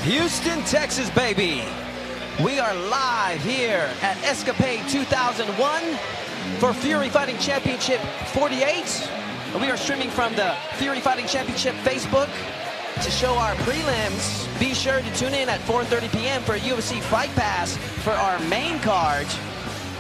Houston, Texas, baby. We are live here at Escapade 2001 for Fury Fighting Championship 48. We are streaming from the Fury Fighting Championship Facebook to show our prelims. Be sure to tune in at 4:30 p.m. for UFC Fight Pass for our main card.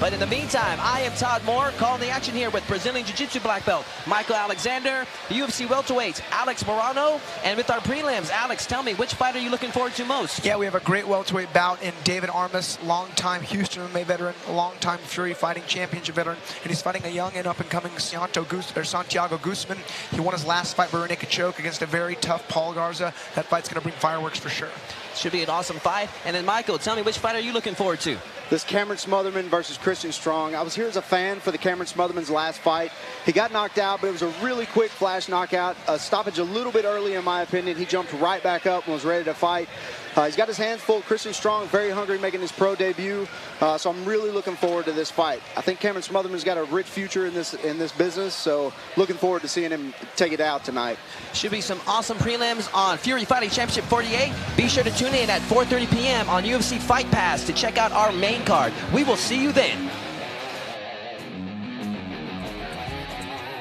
But in the meantime, I am Todd Moore, calling the action here with Brazilian Jiu-Jitsu black belt Michael Alexander, the UFC welterweight Alex Morano, and with our prelims, Alex, tell me, which fight are you looking forward to most? Yeah, we have a great welterweight bout in David Armas, longtime Houston MMA veteran, longtime Fury Fighting Championship veteran, and he's fighting a young and up-and-coming Santiago Guzman. He won his last fight by rear naked choke against a very tough Paul Garza. That fight's going to bring fireworks for sure. Should be an awesome fight. And then, Michael, tell me, which fight are you looking forward to? This Cameron Smotherman versus Christian Strong. I was here as a fan for the Cameron Smotherman's last fight. He got knocked out, but it was a really quick flash knockout. A stoppage a little bit early, in my opinion. He jumped right back up and was ready to fight. He's got his hands full. Christian Strong, very hungry, making his pro debut. So I'm really looking forward to this fight. I think Cameron Smotherman's got a rich future in this business, so looking forward to seeing him take it out tonight. Should be some awesome prelims on Fury Fighting Championship 48. Be sure to tune in at 4:30 p.m. on UFC Fight Pass to check out our main card. We will see you then.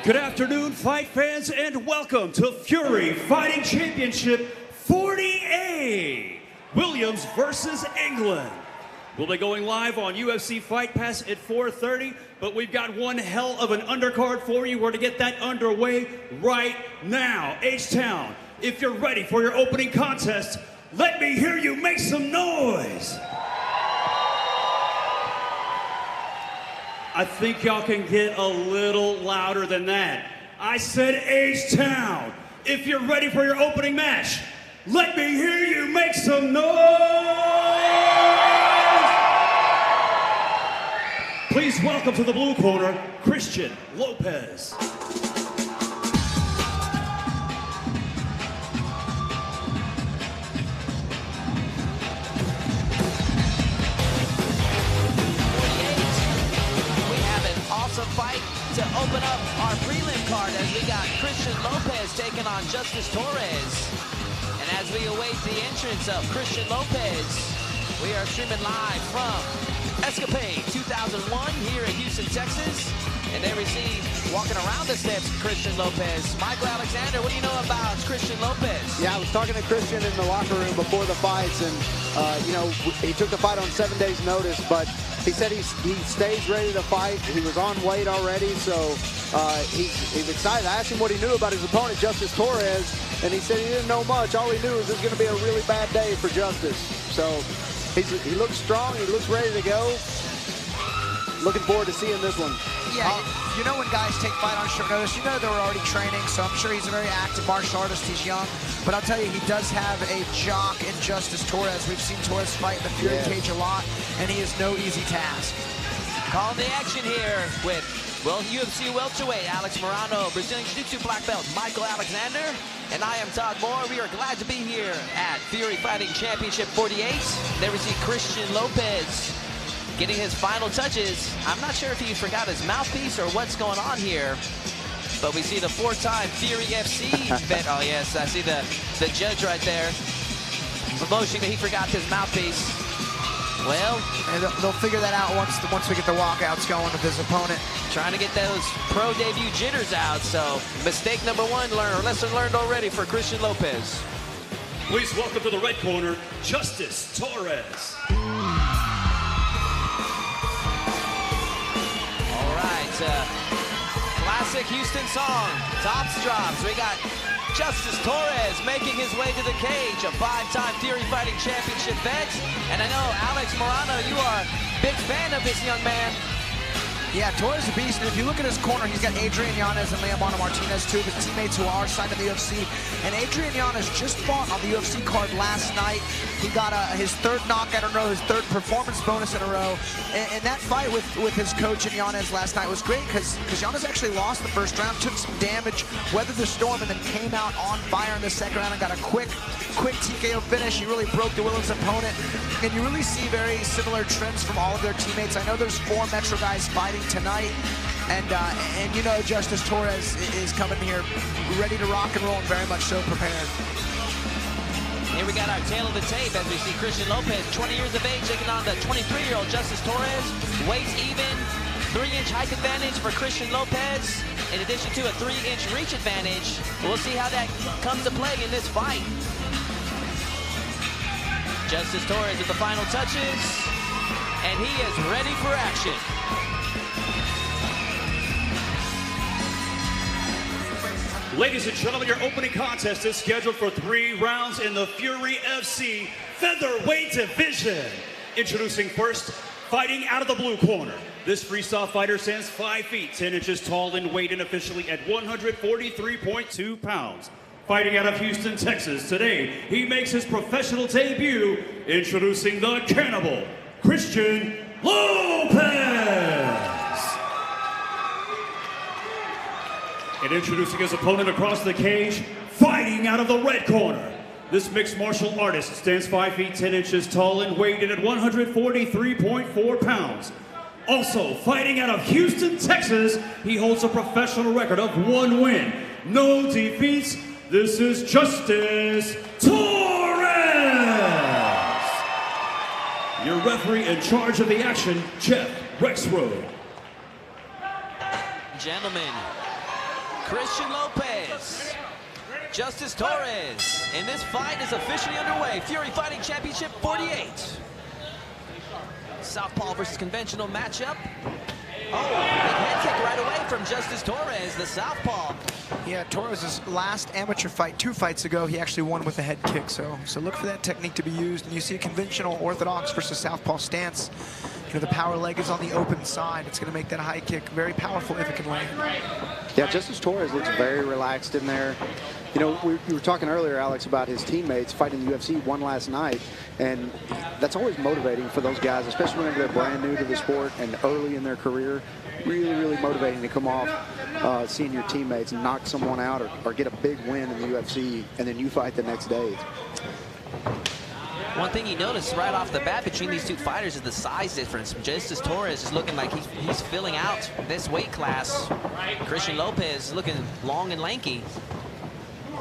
Good afternoon, fight fans, and welcome to Fury Fighting Championship 48. Williams versus England. We'll be going live on UFC Fight Pass at 4:30, but we've got one hell of an undercard for you. We're to get that underway right now. H-Town, if you're ready for your opening contest, let me hear you make some noise. I think y'all can get a little louder than that. I said H-Town, if you're ready for your opening match, let me hear you make some noise! Please welcome to the blue corner, Christian Lopez. Awesome fight to open up our prelim card as we got Christian Lopez taking on Justice Torres. And as we await the entrance of Christian Lopez, we are streaming live from Escapade 2001 here in Houston, Texas. And there we see, walking around the steps, Christian Lopez. Michael Alexander, what do you know about Christian Lopez? Yeah, I was talking to Christian in the locker room before the fights, and you know, he took the fight on 7 days' notice, but he said he stays ready to fight. He was on weight already, so he's excited. I asked him what he knew about his opponent, Justice Torres, and he said he didn't know much. All he knew is it's going to be a really bad day for Justice. So he looks strong. He looks ready to go. Looking forward to seeing this one. Yeah, you know when guys take fight on short notice, you know they were already training, so I'm sure he's a very active martial artist. He's young, but I'll tell you, he does have a jock in Justice Torres. We've seen Torres fight in the Fury cage a lot, and he is no easy task. Calling the action here with, well, UFC welterweight Alex Morano, Brazilian Jiu-Jitsu black belt Michael Alexander, and I am Todd Moore. We are glad to be here at Fury Fighting Championship 48. There we see Christian Lopez getting his final touches. I'm not sure if he forgot his mouthpiece or what's going on here, but we see the four-time Fury FC vet. Oh yes, I see the judge right there motioning that he forgot his mouthpiece. Well, and they'll figure that out once we get the walkouts going with his opponent. Trying to get those pro debut jitters out. So mistake number one learned, or lesson learned already for Christian Lopez. Please welcome to the red corner, Justice Torres. Classic Houston song, Tops Drops. We got Justice Torres making his way to the cage, a five-time Fury Fighting Championship vet. And I know, Alex Morano, you are a big fan of this young man. Yeah, Torres is a beast, and if you look at his corner, he's got Adrian Yanez and Leomano Martinez, two of his teammates who are signed to the UFC. And Adrian Yanez just fought on the UFC card last night. He got his third knockout in a row, his third performance bonus in a row. And that fight with his coach and Yanez last night was great because Yanez actually lost the first round, took some damage, weathered the storm, and then came out on fire in the second round and got a quick TKO finish. He really broke the will of his opponent. And you really see very similar trends from all of their teammates. I know there's 4 Metro guys fighting tonight, and you know Justice Torres is coming here ready to rock and roll and very much so prepared. Here we got our tail of the tape as we see Christian Lopez, 20 years of age, taking on the 23-year-old Justice Torres. Weights even, 3-inch height advantage for Christian Lopez, in addition to a 3-inch reach advantage. We'll see how that comes to play in this fight. Justice Torres with the final touches, and he is ready for action. Ladies and gentlemen, your opening contest is scheduled for 3 rounds in the Fury FC featherweight division. Introducing first, fighting out of the blue corner. This freestyle fighter stands 5 feet, 10 inches tall in weight and officially at 143.2 pounds. Fighting out of Houston, Texas, today he makes his professional debut. Introducing the Cannibal, Christian Lopez. And introducing his opponent across the cage, fighting out of the red corner. This mixed martial artist stands 5 feet 10 inches tall in weight and at 143.4 pounds. Also fighting out of Houston, Texas, he holds a professional record of 1 win, no defeats. This is Justice Torres. Your referee in charge of the action, Jeff Rexroad. Gentlemen, Christian Lopez, Justice Torres, and this fight is officially underway. Fury Fighting Championship 48. Southpaw versus conventional matchup. Oh, big head kick right away from Justice Torres, the southpaw. Yeah, Torres' last amateur fight 2 fights ago, he actually won with a head kick. So look for that technique to be used. And you see a conventional orthodox versus southpaw stance. You know, the power leg is on the open side. It's going to make that high kick very powerful if it can land. Yeah, Justice Torres looks very relaxed in there. You know, we were talking earlier, Alex, about his teammates fighting the UFC, won last night, and that's always motivating for those guys, especially whenever they're brand new to the sport and early in their career. Really, really motivating to come off seeing your teammates knock someone out or get a big win in the UFC, and then you fight the next day. One thing you notice right off the bat between these 2 fighters is the size difference. Justice Torres is looking like he's filling out this weight class. Christian Lopez is looking long and lanky.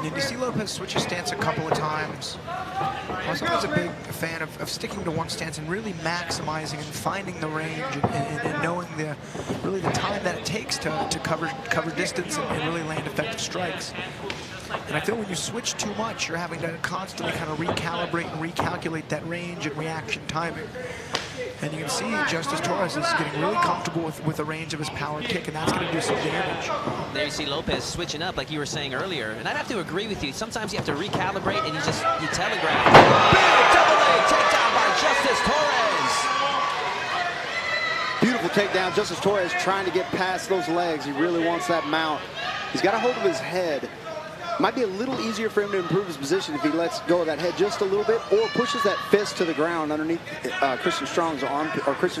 Did you see Lopez switch his stance a couple of times? I was always a big fan of sticking to one stance and really maximizing and finding the range and knowing really the time that it takes to cover distance and really land effective strikes. And I feel when you switch too much, you're having to constantly kind of recalibrate and recalculate that range and reaction timing. And you can see Justice Torres is getting really comfortable with the range of his power kick, and that's going to do some damage. There you see Lopez switching up like you were saying earlier. And I'd have to agree with you. Sometimes you have to recalibrate and you telegraph. Big double leg takedown by Justice Torres. Beautiful takedown. Justice Torres trying to get past those legs. He really wants that mount. He's got a hold of his head. Might be a little easier for him to improve his position if he lets go of that head just a little bit or pushes that fist to the ground underneath Christian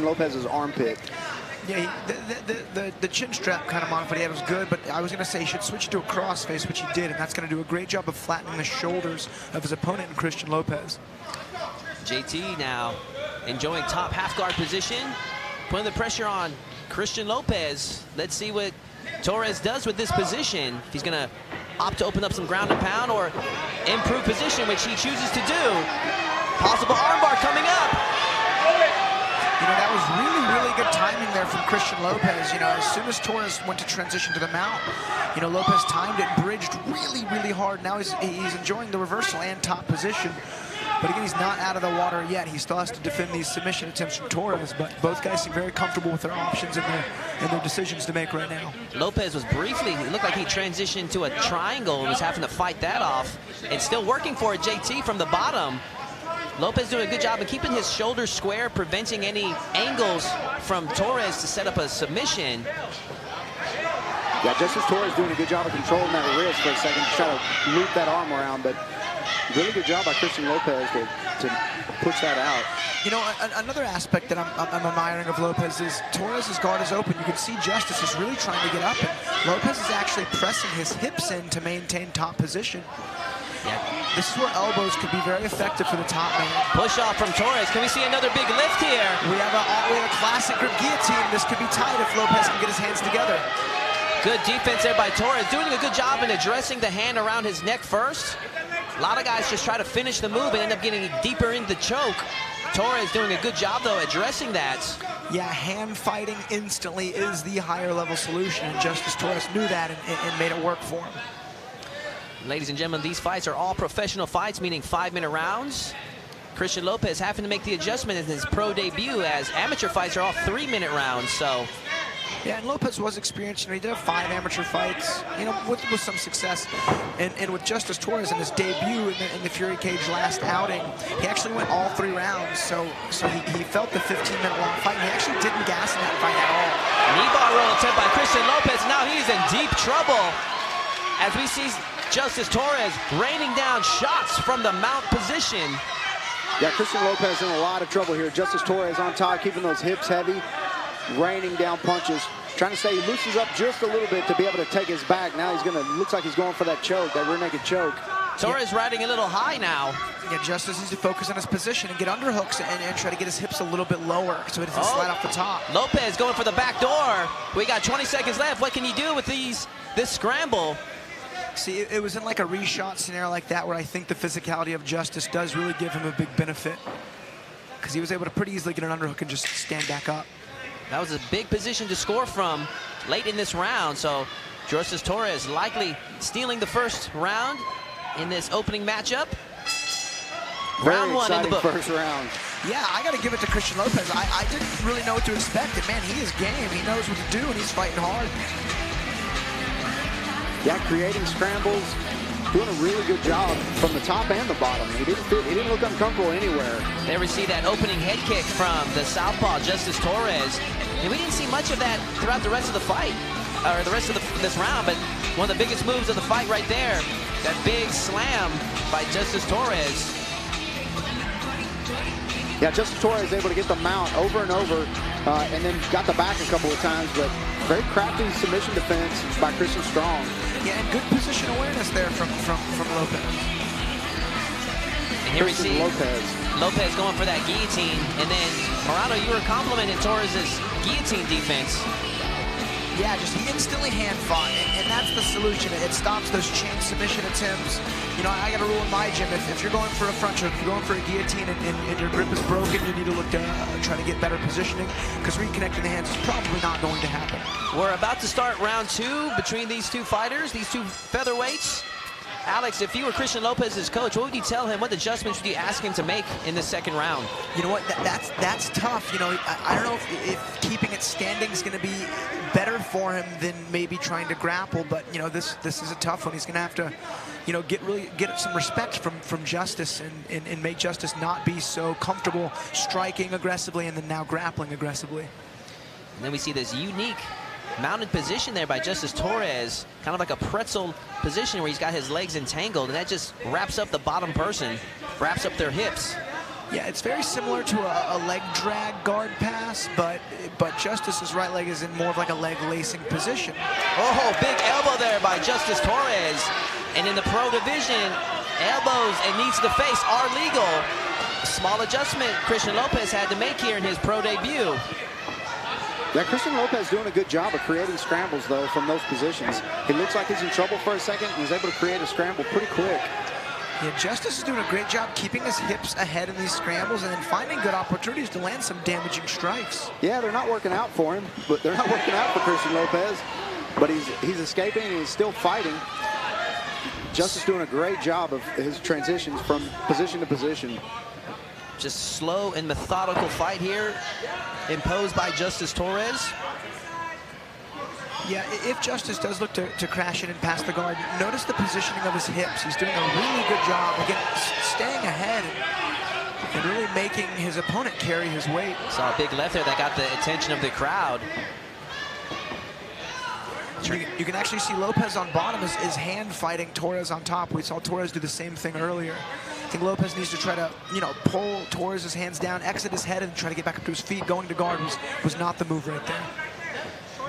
Lopez's armpit. Yeah, the chin strap kind of modified he had was good, but I was going to say he should switch to a crossface, which he did, and that's going to do a great job of flattening the shoulders of his opponent in Christian Lopez. JT now enjoying top half guard position, putting the pressure on Christian Lopez. Let's see what Torres does with this position. If he's going to opt to open up some ground and pound or improve position, which he chooses to do. Possible armbar coming up. You know, that was really good timing there from Christian Lopez. You know, as soon as Torres went to transition to the mount, you know, Lopez timed it and bridged really hard. Now he's enjoying the reversal and top position. But again, he's not out of the water yet. He still has to defend these submission attempts from Torres, but both guys seem very comfortable with their options and their decisions to make right now. Lopez was briefly, it looked like he transitioned to a triangle and was having to fight that off. And still working for it, JT from the bottom. Lopez doing a good job of keeping his shoulders square, preventing any angles from Torres to set up a submission. Yeah, Justice Torres doing a good job of controlling that wrist for a second, to try to loop that arm around, but really good job by Christian Lopez to push that out. You know, another aspect that I'm admiring of Lopez is Torres' guard is open. You can see Justice is really trying to get up, and Lopez is actually pressing his hips in to maintain top position. Yeah. This is where elbows could be very effective for the top man. Push off from Torres. Can we see another big lift here? We have a classic grip guillotine. This could be tight if Lopez can get his hands together. Good defense there by Torres, doing a good job in addressing the hand around his neck first. A lot of guys just try to finish the move and end up getting deeper into the choke. Torres doing a good job, though, addressing that. Yeah, hand fighting instantly is the higher level solution, and Justice Torres knew that and made it work for him. Ladies and gentlemen, these fights are all professional fights, meaning 5-minute rounds. Christian Lopez having to make the adjustment in his pro debut, as amateur fights are all 3-minute rounds, so. Yeah, and Lopez was experienced. You know, he did have 5 amateur fights, you know, with some success. And with Justice Torres in his debut in the Fury Cage last outing, he actually went all 3 rounds. So he felt the 15-minute long fight, and he actually didn't gas in that fight at all. Knee bar roll attempt by Christian Lopez. Now he's in deep trouble, as we see Justice Torres raining down shots from the mount position. Yeah, Christian Lopez in a lot of trouble here. Justice Torres on top, keeping those hips heavy, raining down punches, trying to stay. He loosens up just a little bit to be able to take his back. Now he's gonna, looks like he's going for that choke, that rear naked choke. Torres riding a little high now. Yeah, Justice needs to focus on his position and get underhooks and try to get his hips a little bit lower so he doesn't slide off the top. Lopez going for the back door. We got 20 seconds left. What can you do with this scramble? See, it was in like a reshot scenario like that where I think the physicality of Justice does really give him a big benefit, because he was able to pretty easily get an underhook and just stand back up. That was a big position to score from late in this round, so Justice Torres likely stealing the first round in this opening matchup. Round 1 in the book. First round. Yeah, I got to give it to Christian Lopez. I didn't really know what to expect, and man, he is game. He knows what to do, and he's fighting hard. Yeah, creating scrambles, doing a really good job from the top and the bottom. He didn't look uncomfortable anywhere. There we see that opening head kick from the southpaw Justice Torres, and we didn't see much of that throughout the rest of the fight, or the rest of this round. But one of the biggest moves of the fight right there, that big slam by Justice Torres. Yeah, Justice Torres able to get the mount over and over, and then got the back a couple of times, but very crafty submission defense by Christian Strong. Yeah, and good position awareness there from Lopez. And here we see Lopez going for that guillotine, and then Morano, you were complimenting Torres' guillotine defense. Yeah, just he instantly hand fought, and that's the solution. It stops those chain submission attempts. You know, I got a rule in my gym: if you're going for a front choke, if you're going for a guillotine, and your grip is broken, you need to look to try to get better positioning, because reconnecting the hands is probably not going to happen. We're about to start round 2 between these two fighters, these two featherweights. Alex, if you were Christian Lopez's coach, what would you tell him? What adjustments would you ask him to make in the second round? You know what? That's tough. You know, I don't know if keeping it standing is going to be better for him than maybe trying to grapple. But you know, this is a tough one. He's going to have to, you know, get some respect from Justice and make Justice not be so comfortable striking aggressively and then now grappling aggressively. And then we see this unique mounted position there by Justice Torres, kind of like a pretzel position where he's got his legs entangled, and that just wraps up the bottom person, wraps up their hips. Yeah, it's very similar to a leg drag guard pass, but Justice's right leg is in more of like a leg lacing position. Oh, big elbow there by Justice Torres. And in the pro division, elbows and knees to the face are legal. A small adjustment Christian Lopez had to make here in his pro debut. Yeah, Christian Lopez doing a good job of creating scrambles, though, from those positions. He looks like he's in trouble for a second, and he's able to create a scramble pretty quick. Yeah, Justice is doing a great job keeping his hips ahead in these scrambles and then finding good opportunities to land some damaging strikes. Yeah, they're not working out for him, but they're not working out for Christian Lopez. But he's escaping, and he's still fighting. Justice doing a great job of his transitions from position to position. Just slow and methodical fight here, imposed by Justice Torres. Yeah, if Justice does look to crash in and pass the guard, notice the positioning of his hips. He's doing a really good job, again, staying ahead and really making his opponent carry his weight. Saw a big left there that got the attention of the crowd. You can actually see Lopez on bottom is hand fighting Torres on top. We saw Torres do the same thing earlier. I think Lopez needs to try to, you know, pull Torres' hands down, exit his head, and try to get back up to his feet. Going to guard was not the move right there.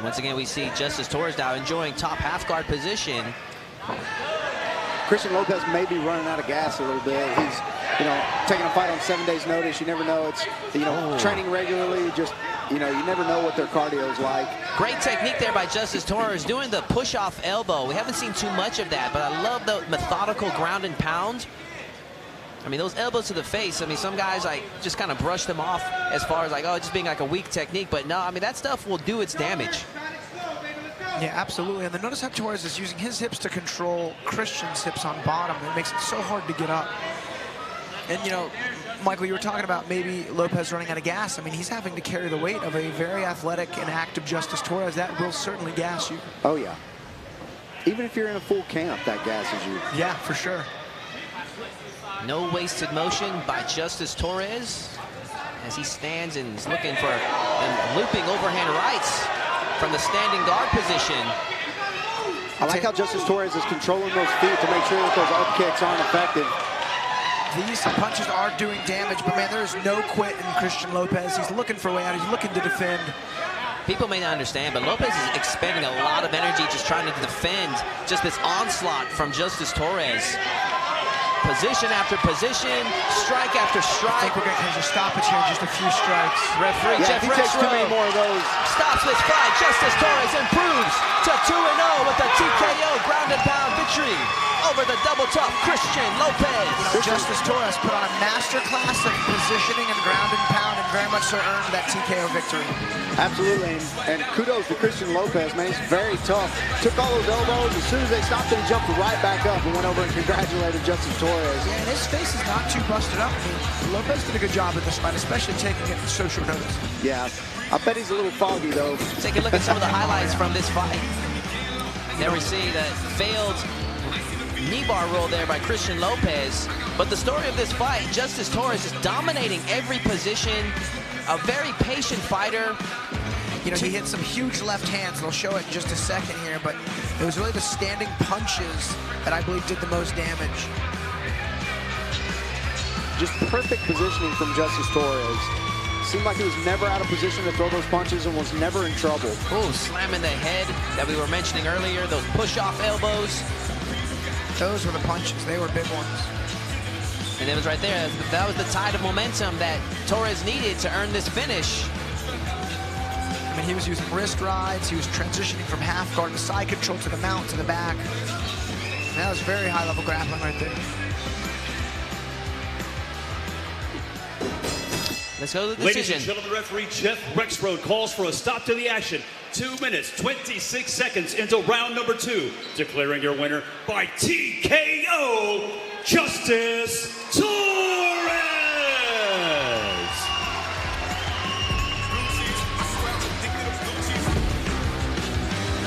Once again, we see Justice Torres now enjoying top half guard position. Christian Lopez may be running out of gas a little bit. He's, you know, taking a fight on 7 days' notice. You never know. It's, you know, training regularly, just you know, you never know what their cardio is like. Great technique there by Justice Torres, doing the push-off elbow. We haven't seen too much of that, but I love the methodical ground and pound. I mean, those elbows to the face, I mean, some guys like just kind of brush them off as far as like, oh, just being like a weak technique. But no, I mean, that stuff will do its damage. Yeah, absolutely. And then notice how Torres is using his hips to control Christian's hips on bottom. It makes it so hard to get up. And, you know, Michael, you were talking about maybe Lopez running out of gas. I mean, he's having to carry the weight of a very athletic and active Justice Torres. That will certainly gas you. Oh, yeah. Even if you're in a full camp, that gasses you. Yeah, for sure. No wasted motion by Justice Torres as he stands and is looking for looping overhand rights from the standing guard position. I like how Justice Torres is controlling those feet to make sure that those up kicks aren't effective. These punches are doing damage, but man, there is no quit in Christian Lopez. He's looking for a way out. He's looking to defend. People may not understand, but Lopez is expending a lot of energy just trying to defend just this onslaught from Justice Torres. Position after position, strike after strike. I think we're going to catch a stoppage here in just a few strikes. Referee Jeff if he takes too many more of those. Stops this fight. Justice Torres improves to 2-0 with a TKO ground and pound victory over the double tough Christian Lopez. You know, Justice Torres put on a masterclass of positioning and ground and pound, and very much so earned that TKO victory. Absolutely, and kudos to Christian Lopez, man. He's very tough. Took all those elbows. As soon as they stopped him, he jumped right back up and went over and congratulated Justice Torres. Yeah, and his face is not too busted up. I mean, Lopez did a good job at this fight, especially taking it in so short notice. Yeah, I bet he's a little foggy, though. Take a look at some of the highlights from this fight. There we see the failed knee bar roll there by Christian Lopez. But the story of this fight, Justice Torres is dominating every position. A very patient fighter. You know, he hit some huge left hands. They'll show it in just a second here, but it was really the standing punches that I believe did the most damage. Just perfect positioning from Justice Torres. Seemed like he was never out of position to throw those punches and was never in trouble. Oh, slamming the head that we were mentioning earlier. Those push-off elbows. Those were the punches. They were big ones. And it was right there. That was the tide of momentum that Torres needed to earn this finish. I mean, he was using wrist rides. He was transitioning from half guard to side control to the mount to the back. And that was very high-level grappling right there. Let's go to the Ladies decision. and gentlemen, referee Jeff Rexroad calls for a stop to the action. 2 minutes, 26 seconds into round number 2. Declaring your winner by TKO, Justice Torres!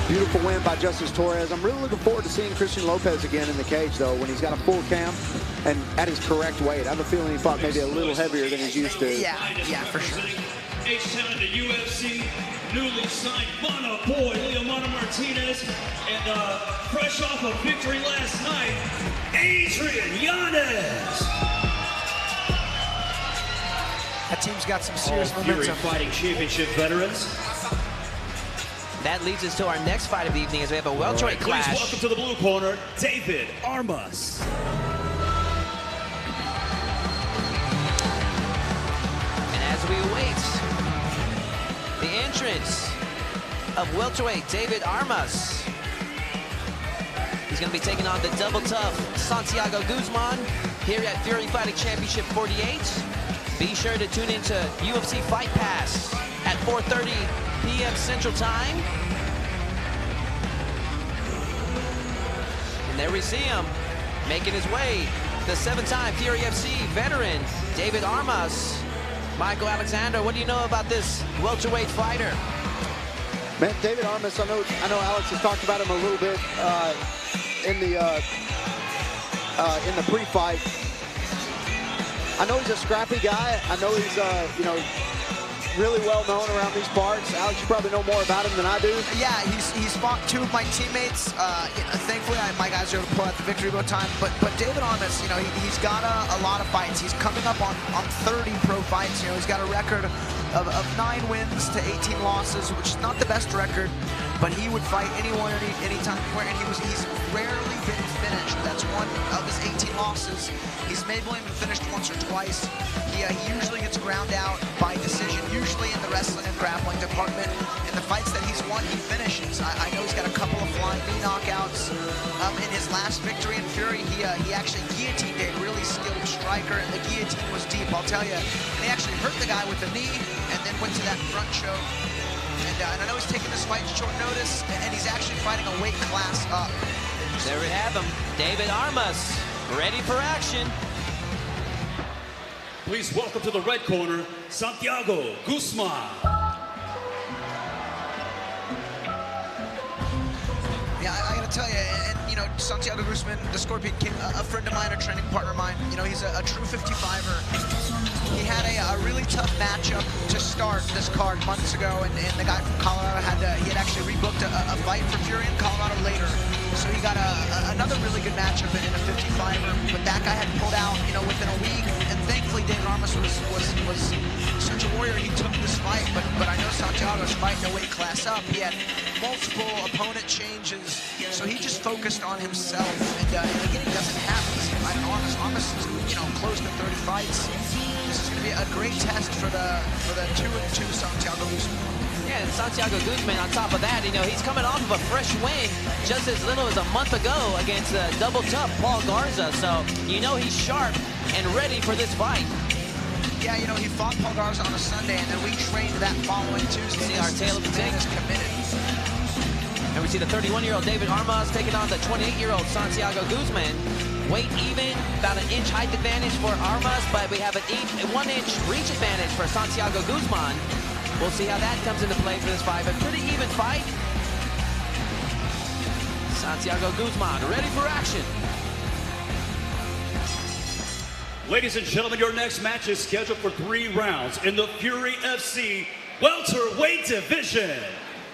Beautiful win by Justice Torres. I'm really looking forward to seeing Christian Lopez again in the cage, though, when he's got a full camp and at his correct weight. I have a feeling he fought maybe a little heavier than he's used to. Yeah, for sure. H-Town to UFC, newly signed Mana Boy, Leomano Martinez, and fresh off a victory last night, Adrian Yanez. That team's got some serious momentum. Fury Fighting Championship veterans. That leads us to our next fight of the evening as we have a welterweight clash. Please welcome to the blue corner, David Armas. And as we await the entrance of welterweight David Armas, he's going to be taking on the double tough Santiago Guzman here at Fury Fighting Championship 48. Be sure to tune into UFC Fight Pass at 4:30 p.m. Central Time. And there we see him making his way, the 7-time Fury FC veteran, David Armas. Michael Alexander, what do you know about this welterweight fighter? Man, David Armas, I know Alex has talked about him a little bit in the pre-fight. I know he's a scrappy guy. I know he's really well known around these parts. Alex, you probably know more about him than I do. Yeah, he's fought 2 of my teammates. Thankfully, my guys are able to pull out the victory both time. But David Armas, you know, he's got a lot of fights. He's coming up on 30 pro fights. You know, he's got a record of 9 wins to 18 losses, which is not the best record. but he would fight anyone, anytime, anywhere, and he's rarely been finished. That's one of his 18 losses. He's made Williams finished once or twice. He usually gets ground out by decision, usually in the wrestling and grappling department. In the fights that he's won, he finishes. I know he's got a couple of flying knee knockouts. In his last victory in Fury, he actually guillotined a really skilled striker, and the guillotine was deep, I'll tell you. And he actually hurt the guy with the knee, and then went to that front choke. And I know he's taking this fight short notice, and he's actually fighting a weight class up. There we have him, David Armas, ready for action. Please welcome to the red corner, Santiago Guzman. Yeah, I gotta tell you, and you know, Santiago Guzman, the Scorpion King, a friend of mine, a training partner of mine. You know, he's a true 55er. He had a really tough matchup to start this card months ago, and the guy from Colorado he had actually rebooked a fight for Fury in Colorado later. So he got another really good matchup in a 55er, but that guy had pulled out, you know, within a week. And thankfully, David Armas was such a warrior. He took this fight, but I know Santiago's fighting a weight class up. He had multiple opponent changes, so he just focused on himself. And again, he doesn't have these. Armas is, you know, close to 30 fights. This is going to be a great test for the 2-2 Santiago Guzman. Yeah, and Santiago Guzman, on top of that, you know, he's coming off of a fresh win just as little as a month ago against the double tough Paul Garza. So, you know, he's sharp and ready for this fight. Yeah, you know, he fought Paul Garza on a Sunday, and then we trained that following Tuesday. See our tail of the tape. Committed. And we see the 31-year-old David Armas taking on the 28-year-old Santiago Guzman. Weight even, about an inch height advantage for Armas, but we have a 1-inch reach advantage for Santiago Guzman. We'll see how that comes into play for this fight, but pretty even fight. Santiago Guzman ready for action. Ladies and gentlemen, your next match is scheduled for 3 rounds in the Fury FC welterweight division.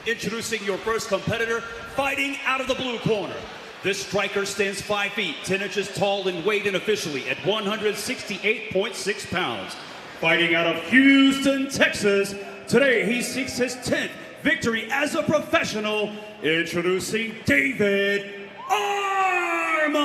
Introducing your first competitor, fighting out of the blue corner. This striker stands 5 feet, 10 inches tall and weighed in officially at 168.6 pounds. Fighting out of Houston, Texas, today he seeks his 10th victory as a professional. Introducing David Armas.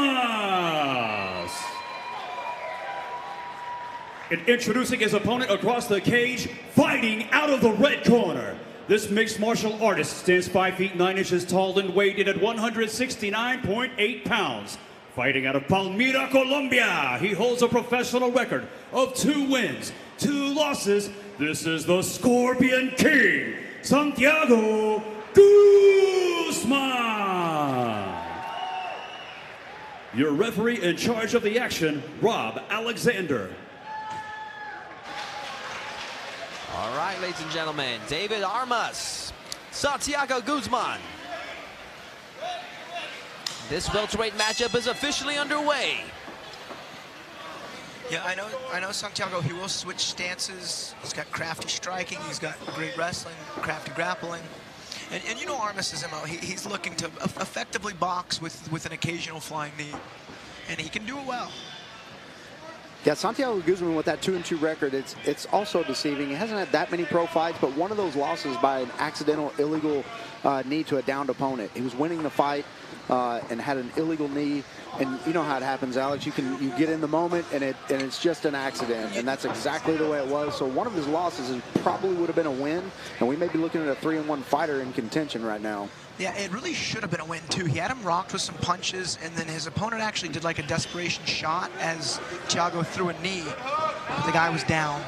And introducing his opponent across the cage, fighting out of the red corner. This mixed martial artist stands 5 feet 9 inches tall and weighed in at 169.8 pounds. Fighting out of Palmira, Colombia, he holds a professional record of 2 wins, 2 losses. This is the Scorpion King, Santiago Guzman. Your referee in charge of the action, Rob Alexander. All right, ladies and gentlemen, David Armas, Santiago Guzman. This welterweight matchup is officially underway. Yeah, I know Santiago, he will switch stances. He's got crafty striking, he's got great wrestling, crafty grappling. And you know Armas' MO, he's looking to effectively box with an occasional flying knee. And he can do it well. Yeah, Santiago Guzman with that 2-2 record, it's also deceiving. He hasn't had that many pro fights, but one of those losses by an accidental, illegal knee to a downed opponent. He was winning the fight and had an illegal knee. And you know how it happens, Alex. You get in the moment, and it's just an accident, and that's exactly the way it was. So one of his losses probably would have been a win, and we may be looking at a 3-1 fighter in contention right now. Yeah, it really should have been a win, too. He had him rocked with some punches, and then his opponent actually did like a desperation shot as Thiago threw a knee. The guy was down.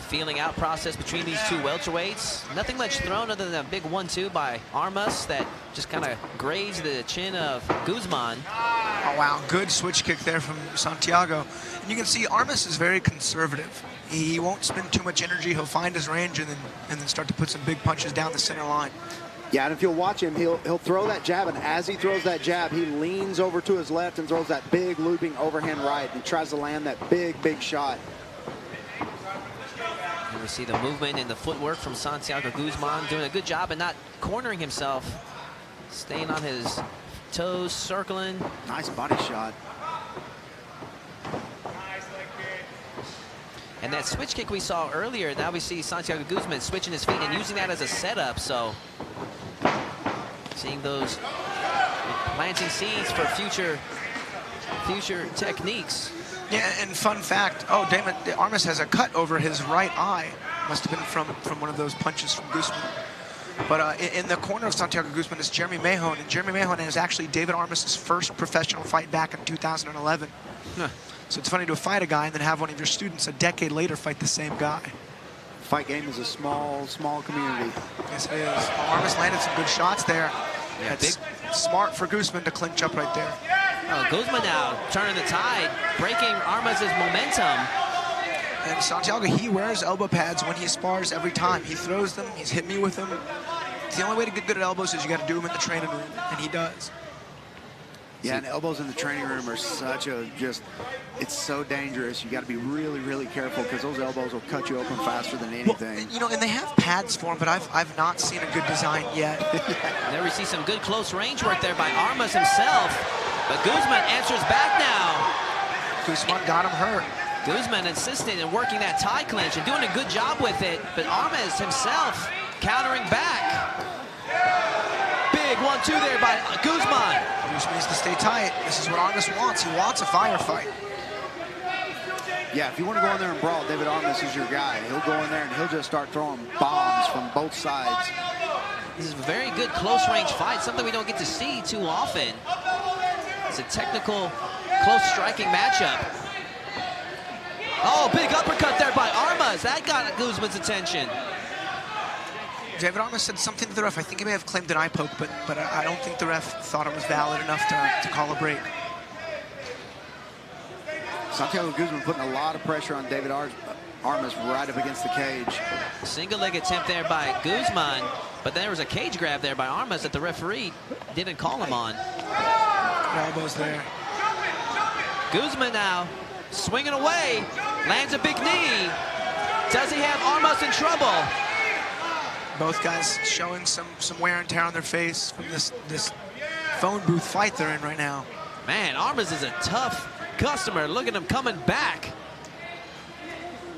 Feeling out process between these 2 welterweights. Nothing much thrown other than a big 1-2 by Armas that just kind of grazed the chin of Guzman. Oh, wow. Good switch kick there from Santiago. And you can see Armas is very conservative. He won't spend too much energy. He'll find his range and then start to put some big punches down the center line. Yeah, and if you'll watch him, he'll throw that jab, and as he throws that jab, he leans over to his left and throws that big looping overhand right and tries to land that big shot. And we see the movement and the footwork from Santiago Guzman, doing a good job and not cornering himself, staying on his toes, circling. Nice body shot. And that switch kick we saw earlier, now we see Santiago Guzman switching his feet and using that as a setup. So Seeing those planting seeds for future techniques. Yeah, and fun fact, oh, Damon, Armas has a cut over his right eye. Must have been from one of those punches from Guzman. But in the corner of Santiago Guzman is Jeremy Mahon, and Jeremy Mahon is actually David Armas' first professional fight back in 2011. Huh. So it's funny to fight a guy and then have one of your students a decade later fight the same guy. Fight game is a small community. Yes, it is. Armas landed some good shots there. Yeah, It's smart for Guzman to clinch up right there. Oh, Guzman now turning the tide, breaking Armas' momentum. And Santiago, he wears elbow pads when he spars every time. He throws them, he's hit me with them. It's the only way to get good at elbows is you got to do them in the training room, and he does. Yeah, and elbows in the training room are such a it's so dangerous. You got to be really, really careful because those elbows will cut you open faster than anything. Well, you know, and they have pads for them, but I've not seen a good design yet. There we see some good close range work there by Armas himself, but Guzman answers back now. Guzman got him hurt. Guzman insisting and working that tie clinch and doing a good job with it, but Armas himself countering back. Big 1-2 there by Guzman. Guzman needs to stay tight. This is what Armas wants. He wants a firefight. Yeah, if you want to go in there and brawl, David Armas is your guy. He'll go in there and he'll just start throwing bombs from both sides. This is a very good close range fight, something we don't get to see too often. It's a technical, close striking matchup. Oh, big uppercut there by Armas. That got Guzman's attention. David Armas said something to the ref. I think he may have claimed an eye poke, but I don't think the ref thought it was valid enough to call a break. Santiago Guzman putting a lot of pressure on David Armas right up against the cage. Single leg attempt there by Guzman, but there was a cage grab there by Armas that the referee didn't call him on. Elbows there. Guzman now swinging away, lands a big knee. Does he have Armas in trouble? Both guys showing some wear and tear on their face from this phone booth fight they're in right now. Man, Armas is a tough customer. Look at him coming back.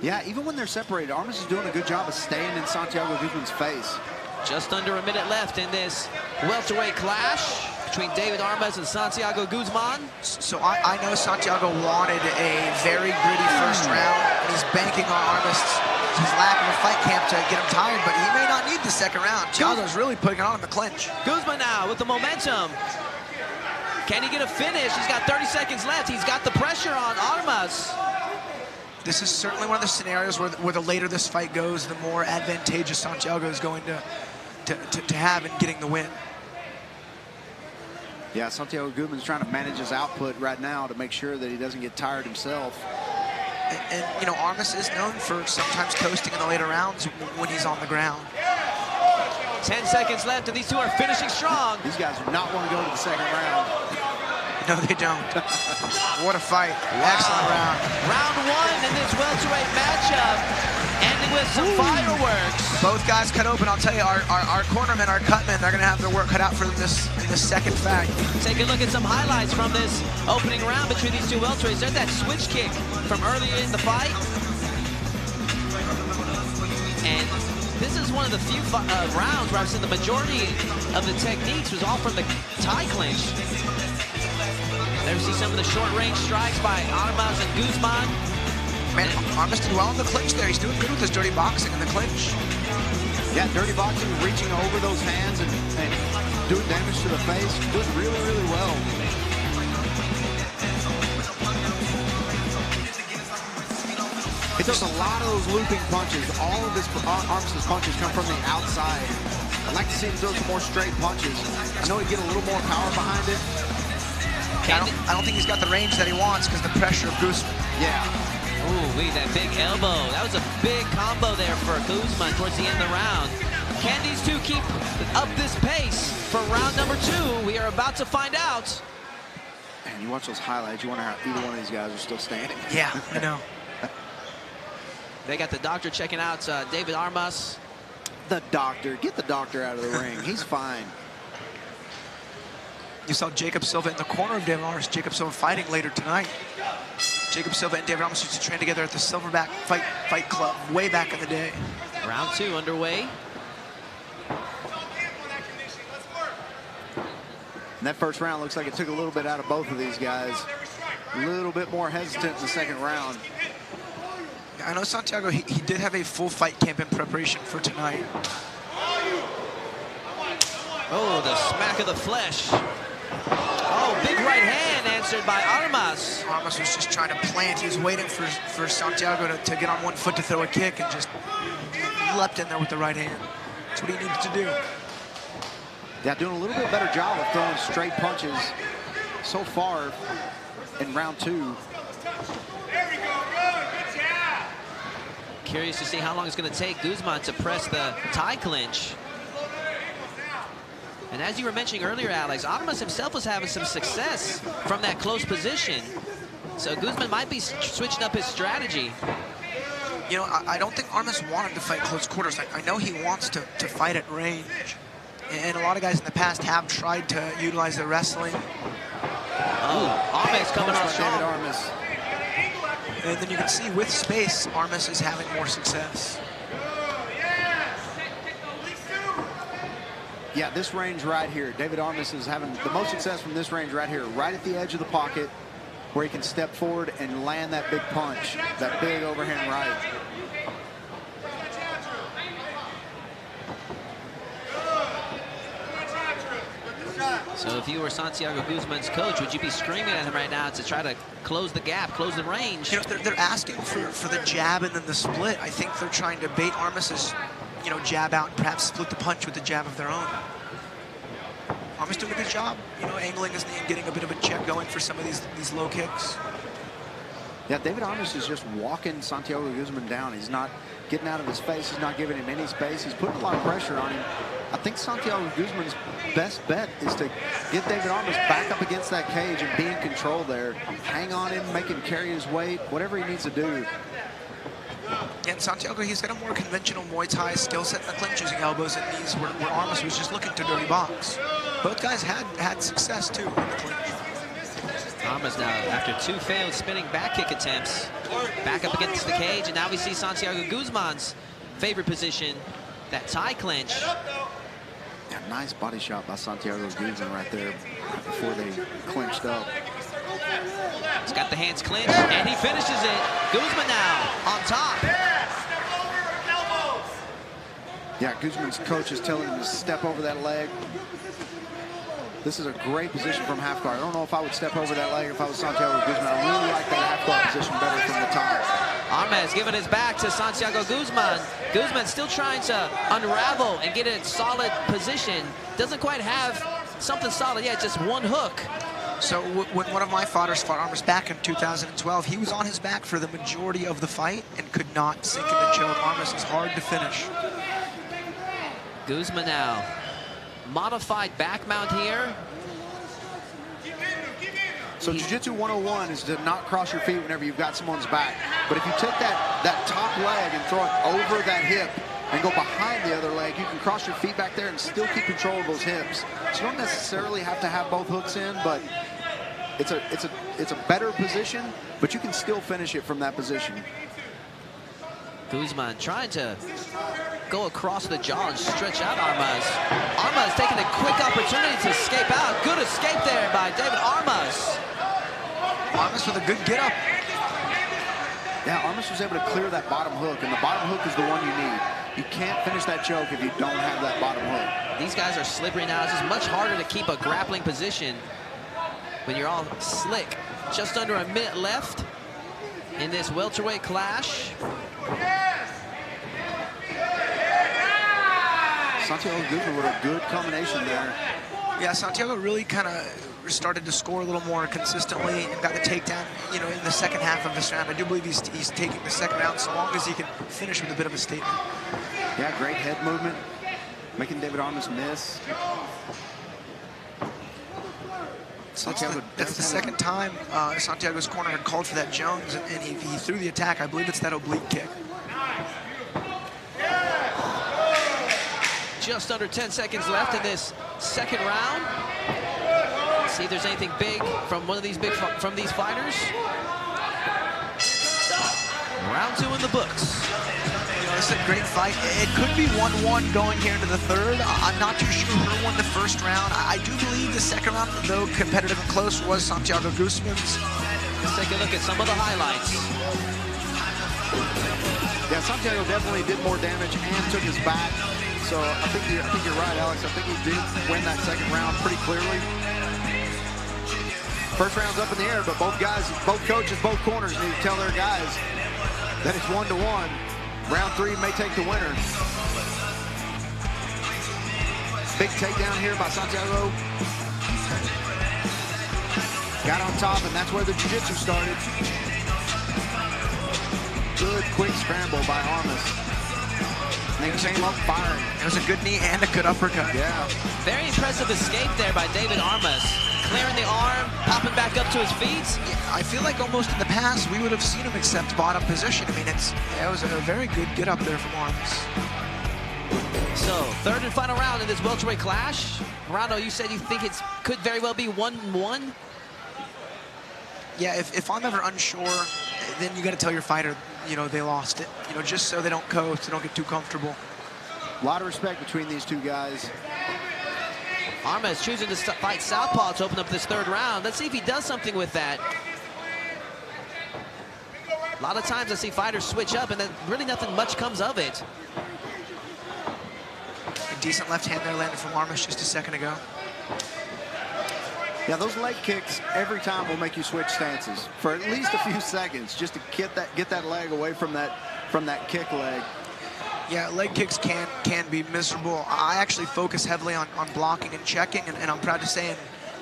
Yeah, even when they're separated, Armas is doing a good job of staying in Santiago Guzman's face. Just under a minute left in this welterweight clash between David Armas and Santiago Guzman. So I know Santiago wanted a very gritty first round, and he's banking on Armas' his lack of a fight camp to get him tired, but he may not need the second round. Thiago's really putting it on in the clinch. Guzman now with the momentum. Can he get a finish? He's got 30 seconds left. He's got the pressure on Armas. This is certainly one of the scenarios where the later this fight goes, the more advantageous Santiago is going to have in getting the win. Yeah, Santiago Guzman's trying to manage his output right now to make sure that he doesn't get tired himself. And you know, Armas is known for sometimes coasting in the later rounds when he's on the ground. 10 seconds left, and these two are finishing strong. These guys do not want to go to the second round. No, they don't. What a fight. Wow. Excellent round. Round one in this welterweight matchup, ending with some fireworks. Both guys cut open. I'll tell you, our cornermen, our cutmen, they're going to have their work cut out for them in this second fight. Take a look at some highlights from this opening round between these two welterweights. There's that switch kick from earlier in the fight. And this is one of the few rounds where I've seen the majority of the techniques was all from the tie clinch. There we see some of the short-range strikes by Armas and Guzman. Man, Armas did well in the clinch there. He's doing good with his dirty boxing in the clinch. Yeah, dirty boxing, reaching over those hands and doing damage to the face. Doing really, really well. It does a lot of those looping punches. All of this Armas' punches come from the outside. I'd like to see him throw some more straight punches. I know he'd get a little more power behind it. I don't think he's got the range that he wants because the pressure of Guzman. Yeah. Ooh, that big elbow. That was a big combo there for Guzman towards the end of the round. Can these two keep up this pace for round number two? We are about to find out. And you watch those highlights, you wonder how either one of these guys are still standing. Yeah, I know. They got the doctor checking out David Armas. The doctor. Get the doctor out of the ring. He's fine. You saw Jacob Silva in the corner of David Armas. Jacob Silva fighting later tonight. Jacob Silva and David Armas used to train together at the Silverback Fight Club way back in the day. Round two underway. And that first round looks like it took a little bit out of both of these guys. A little bit more hesitant in the second round. I know Santiago, he did have a full fight camp in preparation for tonight. Oh, the smack of the flesh. Oh, big right hand answered by Armas. Armas was just trying to plant. He was waiting for Santiago to get on one foot to throw a kick and just leapt in there with the right hand. That's what he needed to do. Yeah, doing a little bit better job of throwing straight punches so far in round 2. Curious to see how long it's going to take Guzman to press the tie clinch. And as you were mentioning earlier, Alex, Armas himself was having some success from that close position. So Guzman might be switching up his strategy. You know, I don't think Armas wanted to fight close quarters. I know he wants to fight at range. And a lot of guys in the past have tried to utilize the wrestling. Oh, Armas coming off strong. David Armas. And then you can see with space, Armas is having more success. Yeah, this range right here, David Armas is having the most success from this range right here, right at the edge of the pocket, where he can step forward and land that big punch, that big overhand right. So if you were Santiago Guzman's coach, would you be screaming at him right now to try to close the gap, close the range? You know, they're asking for the jab and then the split. I think they're trying to bait Armas's, you know, jab out and perhaps split the punch with the jab of their own. Armas doing a good job, you know, angling his knee and getting a bit of a check going for some of these low kicks. Yeah, David Armas is just walking Santiago Guzman down. He's not getting out of his face. He's not giving him any space. He's putting a lot of pressure on him. I think Santiago Guzman's best bet is to get David Armas back up against that cage and be in control there. Hang on him, make him carry his weight, whatever he needs to do. And Santiago, he's got a more conventional Muay Thai skill set in the clinch, using elbows and knees, where Armas was just looking to dirty box. Both guys had success, too, in the clinch. Armas now, after 2 failed spinning back kick attempts, back up against the cage, and now we see Santiago Guzman's favorite position, that tie clinch. Yeah, nice body shot by Santiago Guzman right there before they clinched up. He's got the hands clinched, and he finishes it. Guzman now on top. Yeah, Guzman's coach is telling him to step over that leg. This is a great position from half guard. I don't know if I would step over that leg if I was Santiago Guzman. I really like that half guard position better from the top. Armas giving his back to Santiago Guzman. Guzman still trying to unravel and get a solid position. Doesn't quite have something solid yet, just one hook. So when one of my fighters fought Armas back in 2012, he was on his back for the majority of the fight and could not sink in the choke. Armas is hard to finish. Guzman now. Modified back mount here. So Jiu-Jitsu 101 is to not cross your feet whenever you've got someone's back. But if you take that top leg and throw it over that hip and go behind the other leg, you can cross your feet back there and still keep control of those hips. So you don't necessarily have to have both hooks in, but it's a better position, but you can still finish it from that position. Guzman trying to go across the jaw and stretch out Armas. Armas taking a quick opportunity to escape out. Good escape there by David Armas. Armas with a good get up. Yeah, Armas was able to clear that bottom hook, and the bottom hook is the one you need. You can't finish that choke if you don't have that bottom hook. These guys are slippery now. It's just much harder to keep a grappling position when you're all slick. Just under a minute left in this welterweight clash. Santiago Guzman with a good combination there. Yeah, Santiago really kind of started to score a little more consistently and got the takedown, you know, in the second half of this round. I do believe he's taking the second round so long as he can finish with a bit of a statement. Yeah, great head movement, making David Armas miss. So that's the second time Santiago's corner had called for that Jones, and he threw the attack. I believe it's that oblique kick. Just under 10 seconds left in this second round. See if there's anything big from one of these from these fighters. Round 2 in the books. You know, This is a great fight. It could be 1-1 going here into the third. I'm not too sure who won the first round. I do believe the second round, though competitive and close, was Santiago Guzman's. Let's take a look at some of the highlights. Yeah, Santiago definitely did more damage and took his back. So I think you're right, Alex. I think he did win that second round pretty clearly. First round's up in the air, but both coaches, both corners need to tell their guys that it's 1-1. Round 3 may take the winner. Big takedown here by Santiago. Got on top, and that's where the jiu-jitsu started. Good, quick scramble by Armas. And he came up firing. It was a good knee and a good uppercut. Yeah. Very impressive escape there by David Armas. Clearing the arm, popping back up to his feet. Yeah, I feel like almost in the past we would have seen him accept bottom position. I mean, it was a very good get up there from Armas. So, third and final round in this welterweight clash. Rondo, you said you think it could very well be 1-1? Yeah, if I'm ever unsure, then you got to tell your fighter, you know, they lost it. You know, just so they don't coast, they don't get too comfortable. A lot of respect between these two guys. Armas choosing to fight southpaw to open up this third round. Let's see if he does something with that. A lot of times I see fighters switch up and then really nothing much comes of it. A decent left hand there landed from Armas just a second ago. Yeah, those leg kicks every time will make you switch stances for at least a few seconds, just to get that leg away from that kick leg. Yeah, leg kicks can be miserable. I actually focus heavily on blocking and checking, and I'm proud to say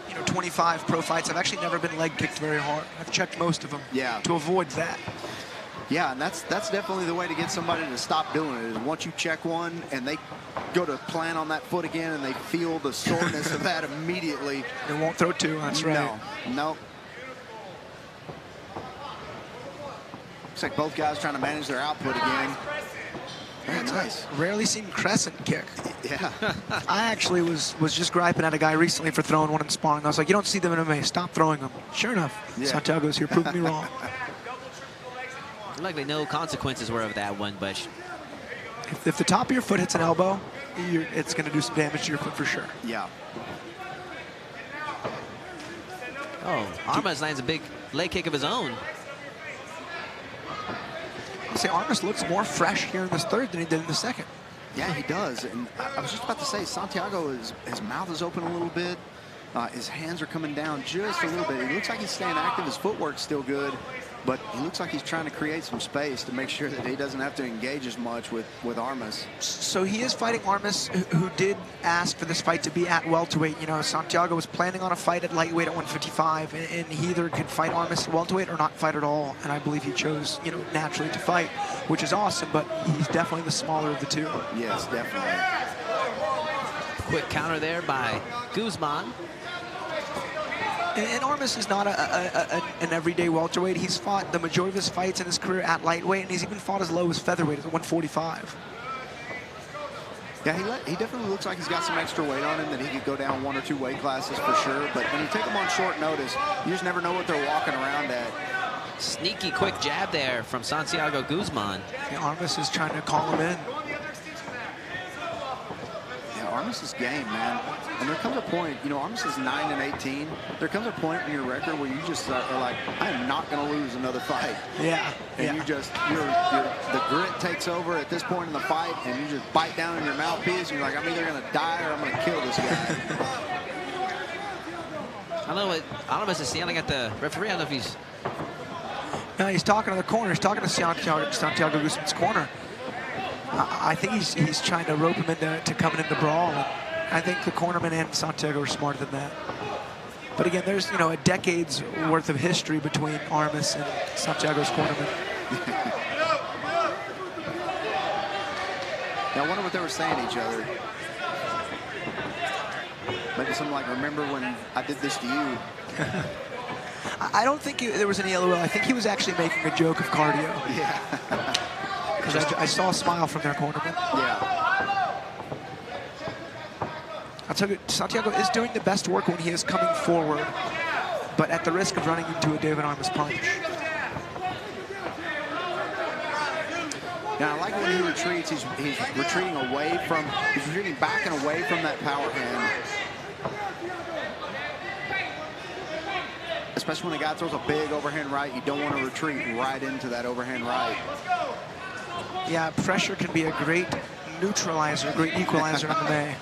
in 25 pro fights, I've actually never been leg kicked very hard. I've checked most of them. Yeah. To avoid that. Yeah, and that's definitely the way to get somebody to stop doing it. Is once you check one and they go to plan on that foot again and they feel the soreness of that immediately. They won't throw two. That's right. No. Looks like both guys trying to manage their output again. Very nice. Rarely seen crescent kick. Yeah. I actually was just griping at a guy recently for throwing one in sparring. I was like, you don't see them in MMA. Stop throwing them. Sure enough, Yeah. Santiago's here proving me wrong. Likely no consequences were of that one, but If the top of your foot hits an elbow, it's going to do some damage to your foot for sure. Yeah. oh, Armas lands a big leg kick of his own. I'll say Armas looks more fresh here in this third than he did in the second. Yeah, he does. And I was just about to say, Santiago, his mouth is open a little bit. His hands are coming down just a little bit. He looks like he's staying active. His footwork's still good. But he looks like he's trying to create some space to make sure that he doesn't have to engage as much with Armas. So he is fighting Armas, who did ask for this fight to be at welterweight. You know, Santiago was planning on a fight at lightweight at 155, and he either could fight Armas at welterweight or not fight at all. And I believe he chose, naturally to fight, which is awesome, but he's definitely the smaller of the two. Yes, definitely. Quick counter there by Guzman. And Armas is not an everyday welterweight. He's fought the majority of his fights in his career at lightweight, and he's even fought as low as featherweight at 145. Yeah, he definitely looks like he's got some extra weight on him, that he could go down 1 or 2 weight classes for sure. But when you take him on short notice, you just never know what they're walking around at. Sneaky quick jab there from Santiago Guzman. And Armas is trying to call him in. Yeah, Armas is game, man. And there comes a point, Armas is 9-18. There comes a point in your record where you just are like, I am not going to lose another fight. Yeah. And you just, the grit takes over at this point in the fight, and you just bite down in your mouthpiece, and you're like, I'm either going to die or I'm going to kill this guy. I don't know what Armas is yelling at the referee. I don't know if he's... No, he's talking to the corner. He's talking to Santiago Guzman's corner. I think he's trying to rope him into coming into brawl. And I think the cornerman and Santiago are smarter than that. But again, there's a decade's worth of history between Armas and Santiago's cornerman. Now, I wonder what they were saying to each other. Maybe something like, remember when I did this to you? I don't think there was any LOL. I think he was actually making a joke of cardio. Yeah. Because I saw a smile from their cornerman. Yeah. I'll tell you, Santiago is doing the best work when he is coming forward, but at the risk of running into a David Armas punch. Now, I like when he retreats, he's retreating away from, he's retreating back and away from that power hand. Especially when the guy throws a big overhand right, you don't want to retreat right into that overhand right. Yeah, pressure can be a great neutralizer, a great equalizer in MMA.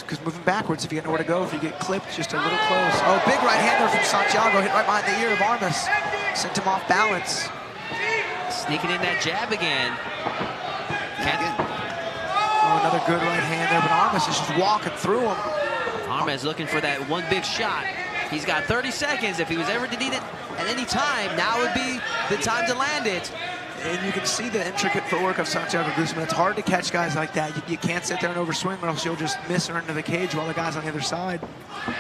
Because moving backwards, if you get nowhere to go, if you get clipped just a little close. Oh, big right hander from Santiago, hit right behind the ear of Armas. Sent him off balance. Sneaking in that jab again. Oh, another good right hand there, but Armas is just walking through him. Armas looking for that one big shot. He's got 30 seconds. If he was ever to need it at any time, now would be the time to land it. And you can see the intricate footwork of Santiago Guzman. It's hard to catch guys like that. You can't sit there and overswing, or else you'll just miss or into the cage while the guy's on the other side.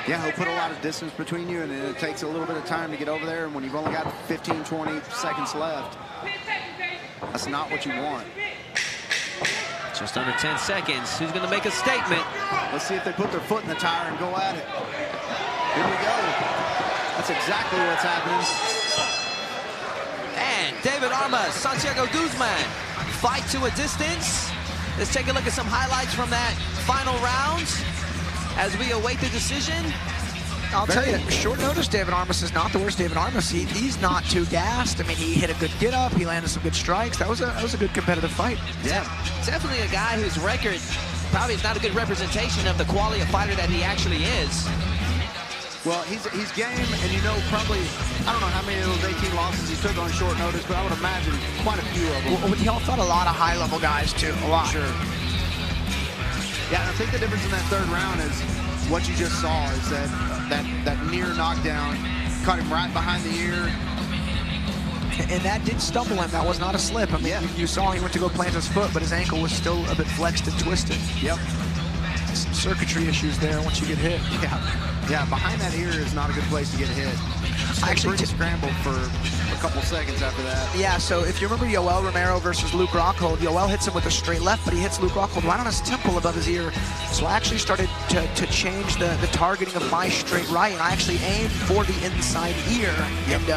Yeah, he'll put a lot of distance between you, and it takes a little bit of time to get over there. And when you've only got 15, 20 seconds left, that's not what you want. Just under 10 seconds. Who's going to make a statement? Let's see if they put their foot in the tire and go at it. Here we go. That's exactly what's happening. And David Armas, Santiago Guzman, fight to a distance. Let's take a look at some highlights from that final round as we await the decision. I'll tell you, short notice, David Armas is not the worst David Armas. He's not too gassed. I mean, he hit a good get up. He landed some good strikes. That was a good competitive fight. Yeah, definitely a guy whose record probably is not a good representation of the quality of fighter that he actually is. Well, he's game, and you know, probably, I don't know how many of those 18 losses he took on short notice, but I would imagine quite a few of them. Well, he all fought a lot of high-level guys, too. A lot. Sure. Yeah, and I think the difference in that third round is what you just saw is that near knockdown caught him right behind the ear. And that did stumble him. That was not a slip. I mean, you saw he went to go plant his foot, but his ankle was still a bit flexed and twisted. Yep. Some circuitry issues there once you get hit. Yeah, behind that ear is not a good place to get hit. Actually, scrambled for a couple seconds after that. Yeah, so if you remember Yoel Romero versus Luke Rockhold, Yoel hits him with a straight left, but he hits Luke Rockhold right on his temple above his ear. So I actually started to change the targeting of my straight right, and I actually aimed for the inside ear. And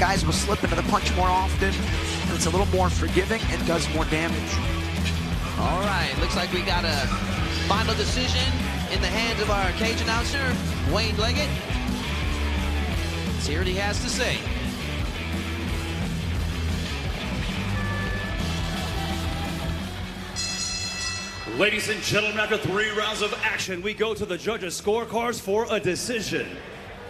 guys will slip into the punch more often, and it's a little more forgiving and does more damage. All right, looks like we got a final decision in the hands of our cage announcer, Wayne Leggett. Let's hear what he has to say. Ladies and gentlemen, after 3 rounds of action, we go to the judges' scorecards for a decision.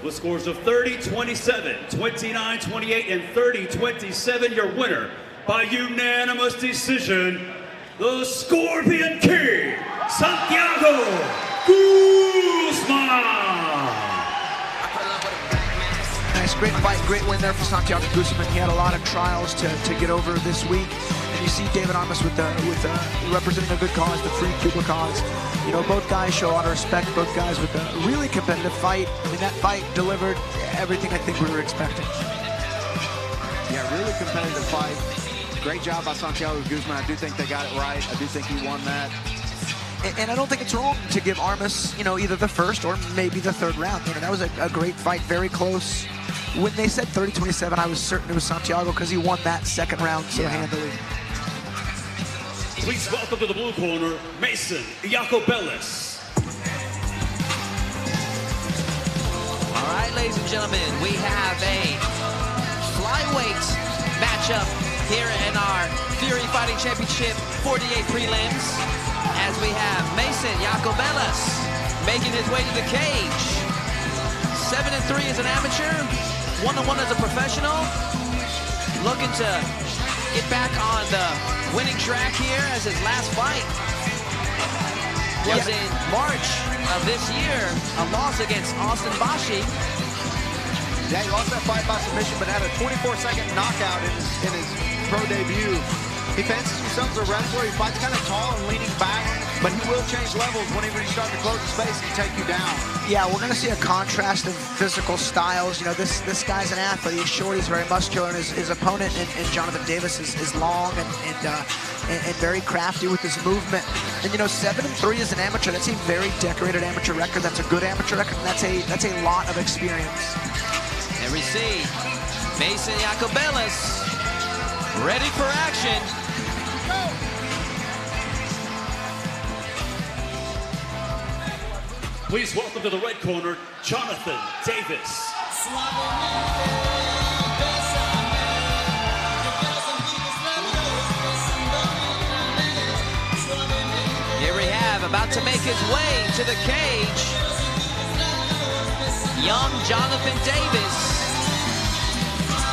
With scores of 30-27, 29-28, and 30-27, your winner by unanimous decision, the Scorpion King, Santiago Guzman. Nice, great fight, great win there for Santiago Guzman. He had a lot of trials to get over this week. And you see David Armas with representing a good cause, the Free Cuba cause. You know, both guys show a lot of respect, both guys with a really competitive fight. I mean, that fight delivered everything I think we were expecting. Yeah, really competitive fight. Great job by Santiago Guzman. I do think they got it right. I do think he won that. And I don't think it's wrong to give Armas, you know, either the first or maybe the third round. You know, that was a great fight, very close. When they said 30-27, I was certain it was Santiago because he won that second round so handily. Please welcome to the blue corner, Mason Ellis. All right, ladies and gentlemen, we have a flyweight matchup here in our Fury Fighting Championship 48 prelims, as we have Mason Ellis making his way to the cage. 7-3 as an amateur, 1-1 as a professional, looking to get back on the winning track here, as his last fight was in March of this year, a loss against Austin Bashi. Yeah, he lost that fight by submission, but had a 24-second knockout in his pro debut. He fancies himself as a wrestler. He fights kind of tall and leaning back, but he will change levels whenever you start to close the space and take you down. Yeah, we're going to see a contrast of physical styles. You know, this guy's an athlete. He's short, he's very muscular, and his opponent in Jonathan Davis is long and very crafty with his movement. And you know, 7-3 as an amateur, that's a very decorated amateur record. That's a good amateur record, and that's a lot of experience. And we see Mason Ellis ready for action. Please welcome to the red corner, Jonathan Davis. Here we have, about to make his way to the cage, young Jonathan Davis.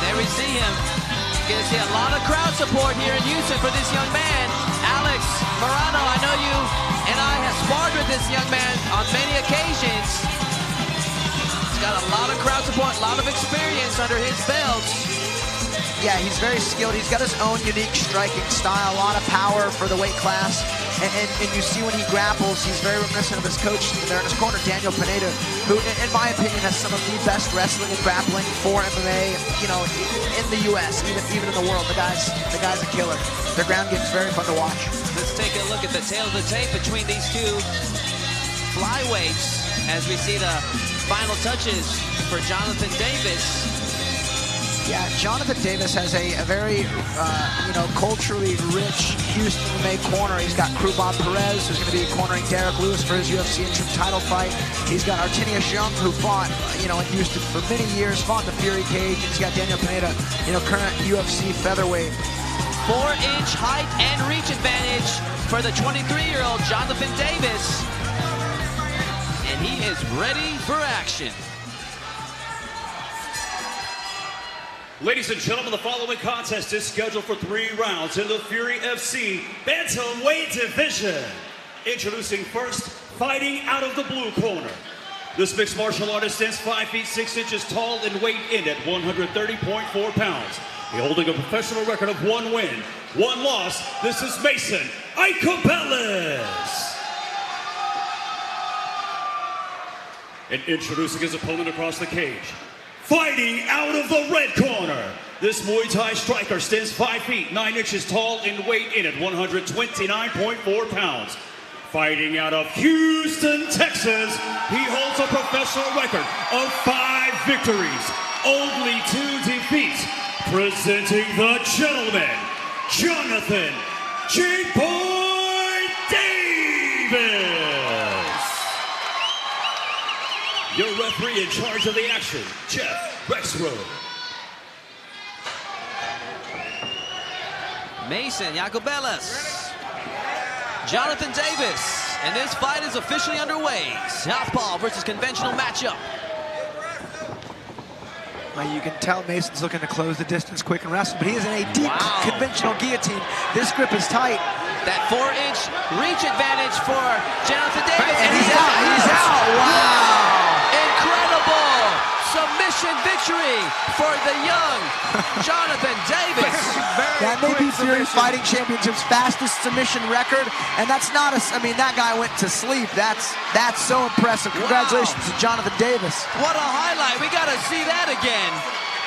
There we see him. Gonna see a lot of crowd support here in Houston for this young man. Alex Morano, I know you and I have sparred with this young man on many occasions. He's got a lot of crowd support, a lot of experience under his belt. Yeah, he's very skilled. He's got his own unique striking style, a lot of power for the weight class. And you see when he grapples, he's very reminiscent of his coach there in his corner, Daniel Pineda, who, in my opinion, has some of the best wrestling and grappling for MMA, you know, in the U.S., even in the world. The guy's a killer. Their ground game is very fun to watch. Let's take a look at the tail of the tape between these two flyweights as we see the final touches for Jonathan Davis. Yeah, Jonathan Davis has a very, you know, culturally rich Houston MMA corner. He's got Bob Torres, who's going to be cornering Derek Lewis for his UFC interim title fight. He's got Artinius Young, who fought, you know, in Houston for many years, fought in the Fury cage. He's got Daniel Pineda, you know, current UFC featherweight. 4-inch height and reach advantage for the 23-year-old Jonathan Davis. And he is ready for action. Ladies and gentlemen, the following contest is scheduled for 3 rounds in the Fury FC Bantamweight division. Introducing first, fighting out of the blue corner. This mixed martial artist stands 5 feet 6 inches tall and weighed in at 130.4 pounds. He holding a professional record of 1 win, 1 loss. This is Mason Ellis. And introducing his opponent across the cage. Fighting out of the red corner, this Muay Thai striker stands 5 feet 9 inches tall and weighed in at 129.4 pounds. Fighting out of Houston, Texas, he holds a professional record of 5 victories, only 2 defeats. Presenting the gentleman, Jonathan J-Boy Davis. Your referee in charge of the action, Jeff Rexroad. Mason Ellis, Jonathan Davis, and this fight is officially underway. Southpaw versus conventional matchup. Well, you can tell Mason's looking to close the distance quick and wrestle, but he is in a deep conventional guillotine. This grip is tight. That 4-inch reach advantage for Jonathan Davis. And he's out. He's out. Wow. Incredible submission victory for the young Jonathan Davis. That may be Fury Fighting Championship's fastest submission record, and that's not a, I mean, that guy went to sleep. That's so impressive. Congratulations to Jonathan Davis. What a highlight. We got to see that again.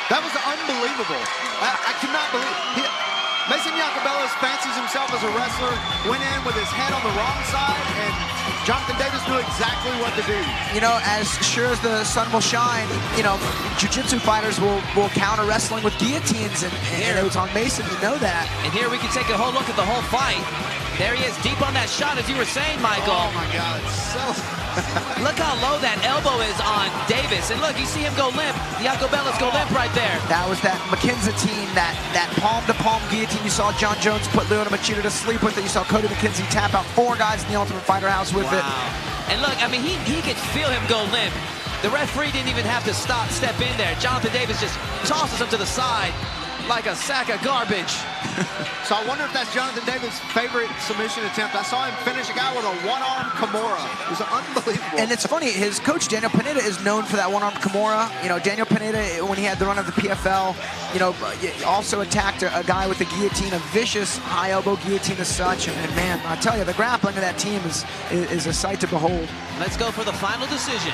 That was unbelievable. I could not believe Mason Ellis fancies himself as a wrestler, went in with his head on the wrong side, and Jonathan Davis knew exactly what to do. You know, as sure as the sun will shine, you know, jiu-jitsu fighters will counter wrestling with guillotines, and it was on Mason to know that. And here we can take a whole look at the whole fight. There he is, deep on that shot, as you were saying, Michael. Oh my God, it's so... Look how low that elbow is on Davis. And look, you see him go limp. Ellis go limp right there. That was that McKenzie team, that palm-to-palm guillotine. You saw John Jones put Leona Machida to sleep with it. You saw Cody McKenzie tap out 4 guys in the Ultimate Fighter house with it. And look, I mean, he could feel him go limp. The referee didn't even have to step in there. Jonathan Davis just tosses him to the side like a sack of garbage. So I wonder if that's Jonathan Davis' favorite submission attempt. I saw him finish a guy with a 1-arm Kimura. It was unbelievable. And it's funny, his coach, Daniel Pineda, is known for that 1-arm Kimura. You know, Daniel Pineda, when he had the run of the PFL, you know, also attacked a guy with a guillotine, a vicious high elbow guillotine as such. And man, I tell you, the grappling of that team is a sight to behold. Let's go for the final decision.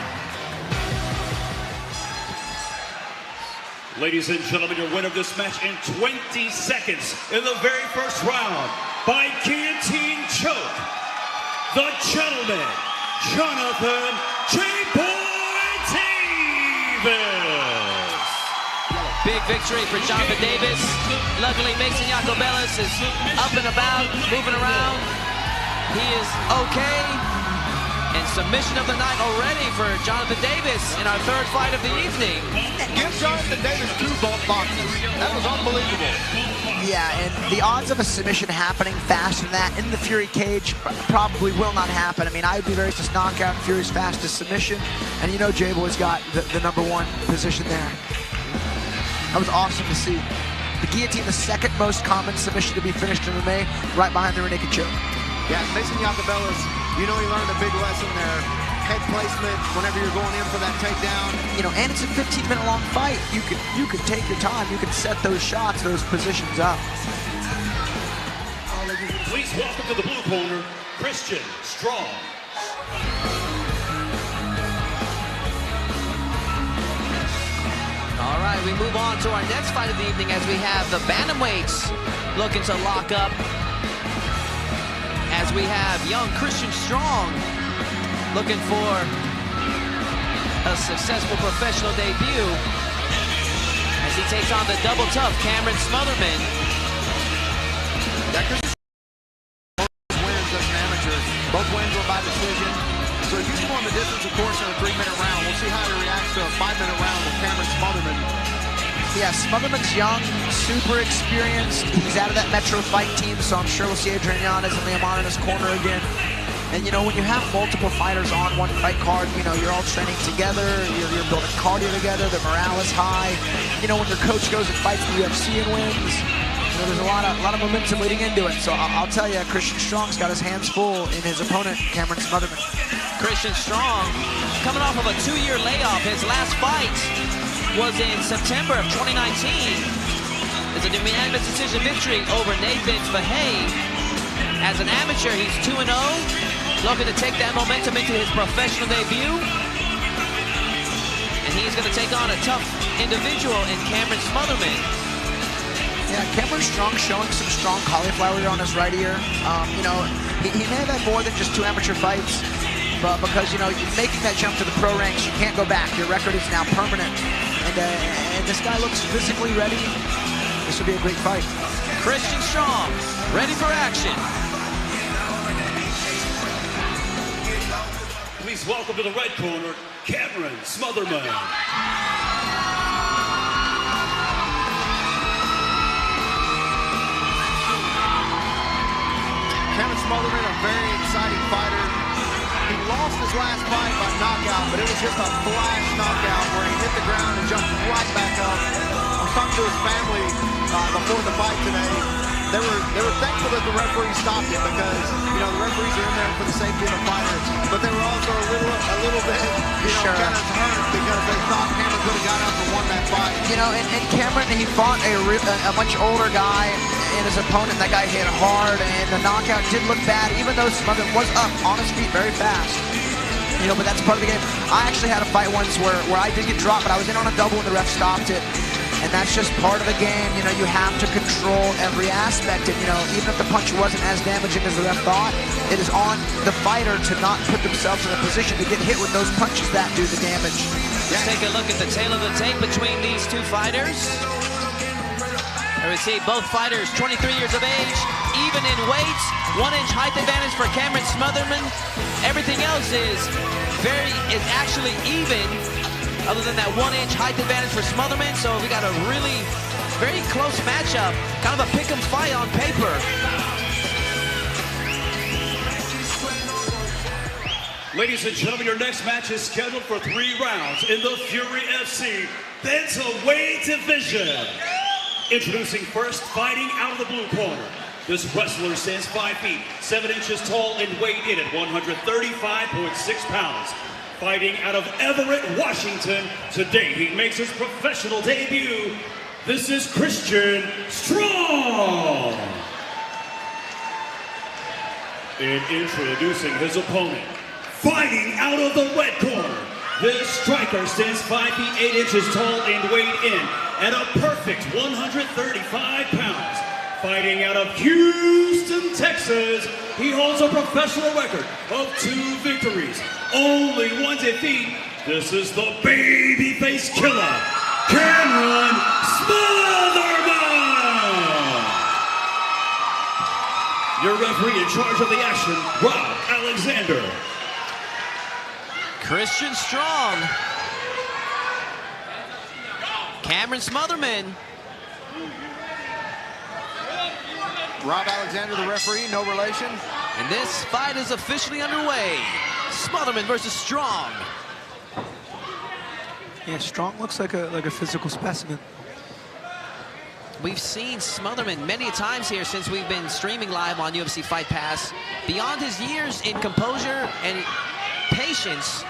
Ladies and gentlemen, your winner of this match in 20 seconds in the very first round by guillotine choke, the gentleman, Jonathan J-Boy Davis. Big big victory for Jonathan Davis. Luckily, Mason Ellis is up and about, moving around. He is okay. And submission of the night already for Jonathan Davis in our third fight of the evening. Give Jonathan Davis 2 boxes. That was unbelievable. Yeah, and the odds of a submission happening faster than that in the Fury cage probably will not happen. I mean, I would be very just knockout and Fury's fastest submission. And you know J-Boy's got the #1 position there. That was awesome to see. The guillotine, the second most common submission to be finished in MMA, right behind the rear naked choke. Yeah, Mason Ellis, you know he learned a big lesson there. Head placement whenever you're going in for that takedown. You know, and it's a 15-minute long fight. You could take your time. You can set those shots, those positions up. Please welcome to the blue corner, Christian Strong. All right, we move on to our next fight of the evening as we have the bantamweights looking to lock up. As we have young Christian Strong looking for a successful professional debut as he takes on the double tough Cameron Smotherman. That Christian wins as an amateur. Both wins were by decision. So he's going the distance, of course, in a 3-minute round. We'll see how he reacts to a 5-minute round with Cameron Smotherman. Yeah, Smotherman's young, super experienced. He's out of that Metro Fight team, so I'm sure we'll see Adrian Yanez and Liam on in his corner again. And you know, when you have multiple fighters on one fight card, you know, you're all training together, you're building cardio together, the morale is high. You know, when your coach goes and fights the UFC and wins, you know, there's a lot of momentum leading into it. So I'll tell you, Christian Strong's got his hands full in his opponent, Cameron Smotherman. Christian Strong coming off of a 2-year layoff. His last fight was in September of 2019. It's a unanimous decision victory over Nathan Fahey. As an amateur, he's 2-0, looking to take that momentum into his professional debut. And he's going to take on a tough individual in Cameron Smotherman. Yeah, Cameron Strong showing some strong cauliflower on his right ear. You know, he may have had more than just 2 amateur fights, but because, you know, making that jump to the pro ranks, you can't go back. Your record is now permanent. And this guy looks physically ready. This will be a great fight. Christian Strong, ready for action. Please welcome to the red corner, Cameron Smotherman. Cameron Smotherman, a very exciting fighter. He lost his last fight by knockout, but it was just a flash knockout where he hit the ground and jumped right back up. I was talking to his family before the fight today. They were thankful that the referee stopped it because, you know, the referees are in there for the safety of the fighter. But they were also a little bit, you know, kind of hurt because they thought Cameron could have got up and won that fight. You know, and Cameron, he fought a much older guy in his opponent. That guy hit hard, and the knockout did look bad, even though Smotherman was up on his feet very fast. You know, but that's part of the game. I actually had a fight once where I did get dropped, but I was in on a double and the ref stopped it. And that's just part of the game. You know, you have to control every aspect. And, you know, even if the punch wasn't as damaging as the ref thought, it is on the fighter to not put themselves in a position to get hit with those punches that do the damage. Let's take a look at the tail of the tape between these two fighters. There we see both fighters 23 years of age, even in weight, 1-inch height advantage for Cameron Smotherman. Everything else is actually even, other than that 1-inch height advantage for Smotherman. So we got a really very close matchup, kind of a pick-em fight on paper. Ladies and gentlemen, your next match is scheduled for 3 rounds in the Fury FC Bantamweight division. Introducing first, fighting out of the blue corner. This wrestler stands 5 feet, 7 inches tall and weighed in at 135.6 pounds. Fighting out of Everett, Washington. Today, he makes his professional debut. This is Christian Strong. In introducing his opponent, fighting out of the red corner. This striker stands 5 feet 8 inches tall and weighed in at a perfect 135 pounds. Fighting out of Houston, Texas, he holds a professional record of 2 victories, only 1 defeat. This is the babyface killer, Cameron Smotherman! Your referee in charge of the action, Rob Alexander. Christian Strong. Cameron Smotherman. Rob Alexander, the referee, no relation. And this fight is officially underway. Smotherman versus Strong. Yeah, Strong looks like a physical specimen. We've seen Smotherman many times here since we've been streaming live on UFC Fight Pass. Beyond his years in composure and patience.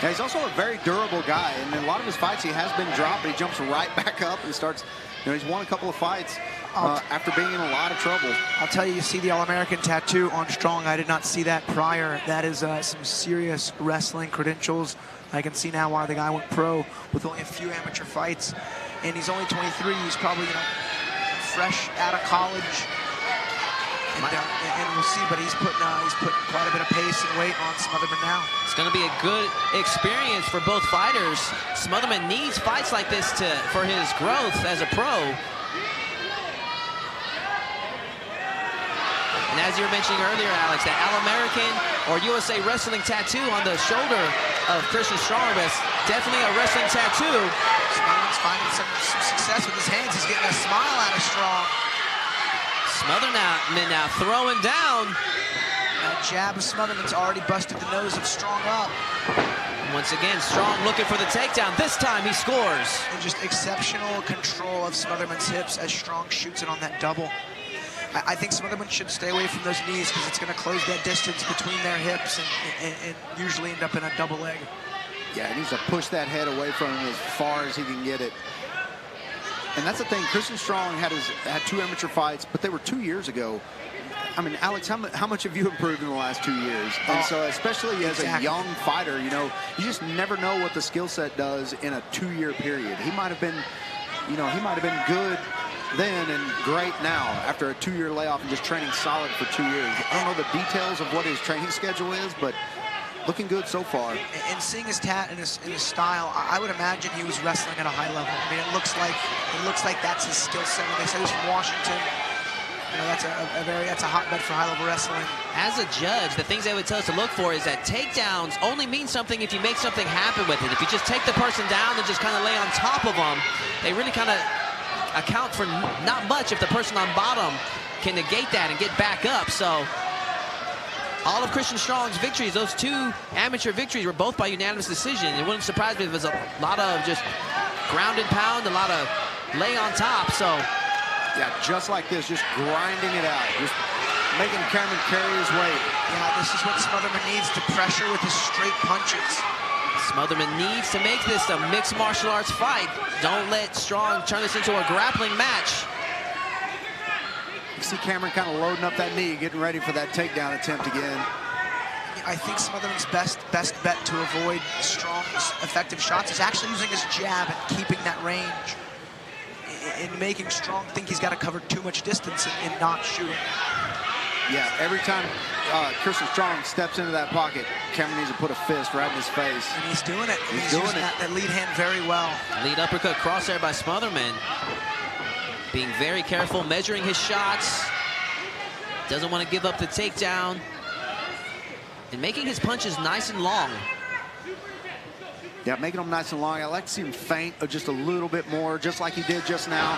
Yeah, he's also a very durable guy, and in a lot of his fights he has been dropped, but he jumps right back up and starts, you know, he's won a couple of fights after being in a lot of trouble. I'll tell you, you see the All-American tattoo on Strong. I did not see that prior. That is some serious wrestling credentials. I can see now why the guy went pro with only a few amateur fights. And he's only 23. He's probably, you know, fresh out of college. And we'll see, but he's putting quite a bit of pace and weight on Smotherman now. It's going to be a good experience for both fighters. Smotherman needs fights like this for his growth as a pro. And as you were mentioning earlier, Alex, that All-American or USA Wrestling tattoo on the shoulder of Christian Strong, that's definitely a wrestling tattoo. Smotherman's finding some success with his hands. He's getting a smile out of Strong. Smotherman now throwing down. That jab of Smotherman's already busted the nose of Strong up. Once again, Strong looking for the takedown. This time he scores. And just exceptional control of Smotherman's hips as Strong shoots it on that double. I think Smotherman should stay away from those knees because it's going to close that distance between their hips and usually end up in a double leg. Yeah, he needs to push that head away from him as far as he can get it. And that's the thing, Christian Strong had 2 amateur fights, but they were 2 years ago. I mean, Alex, how much have you improved in the last 2 years? And so especially as a young fighter, you know, you just never know what the skill set does in a 2-year period. He might have been, you know, he might have been good then and great now after a 2-year layoff and just training solid for 2 years. I don't know the details of what his training schedule is, but looking good so far. And seeing his tat and his style, I would imagine he was wrestling at a high level. I mean, it looks like that's his skill set. When they say he's from Washington, you know, that's a hotbed for high-level wrestling. As a judge, the things they would tell us to look for is that takedowns only mean something if you make something happen with it. If you just take the person down and just kind of lay on top of them, they really kind of account for not much if the person on bottom can negate that and get back up. So all of Christian Strong's victories, those 2 amateur victories, were both by unanimous decision. It wouldn't surprise me if it was a lot of just ground and pound, a lot of lay on top. So yeah, just like this, just grinding it out, just making Cameron carry his weight. Yeah, this is what Smotherman needs, to pressure with his straight punches. Smotherman needs to make this a mixed martial arts fight. Don't let Strong turn this into a grappling match. You see Cameron kind of loading up that knee, getting ready for that takedown attempt again. I think Smotherman's best bet to avoid Strong's effective shots is actually using his jab and keeping that range and making Strong think he's got to cover too much distance and not shooting. Yeah, every time Christian Strong steps into that pocket, Cameron needs to put a fist right in his face. And he's doing it. He's doing it. That lead hand very well. Lead uppercut crosshair by Smotherman. Being very careful, measuring his shots. Doesn't want to give up the takedown. And making his punches nice and long. Yeah, making them nice and long. I like to see him feint just a little bit more, just like he did just now.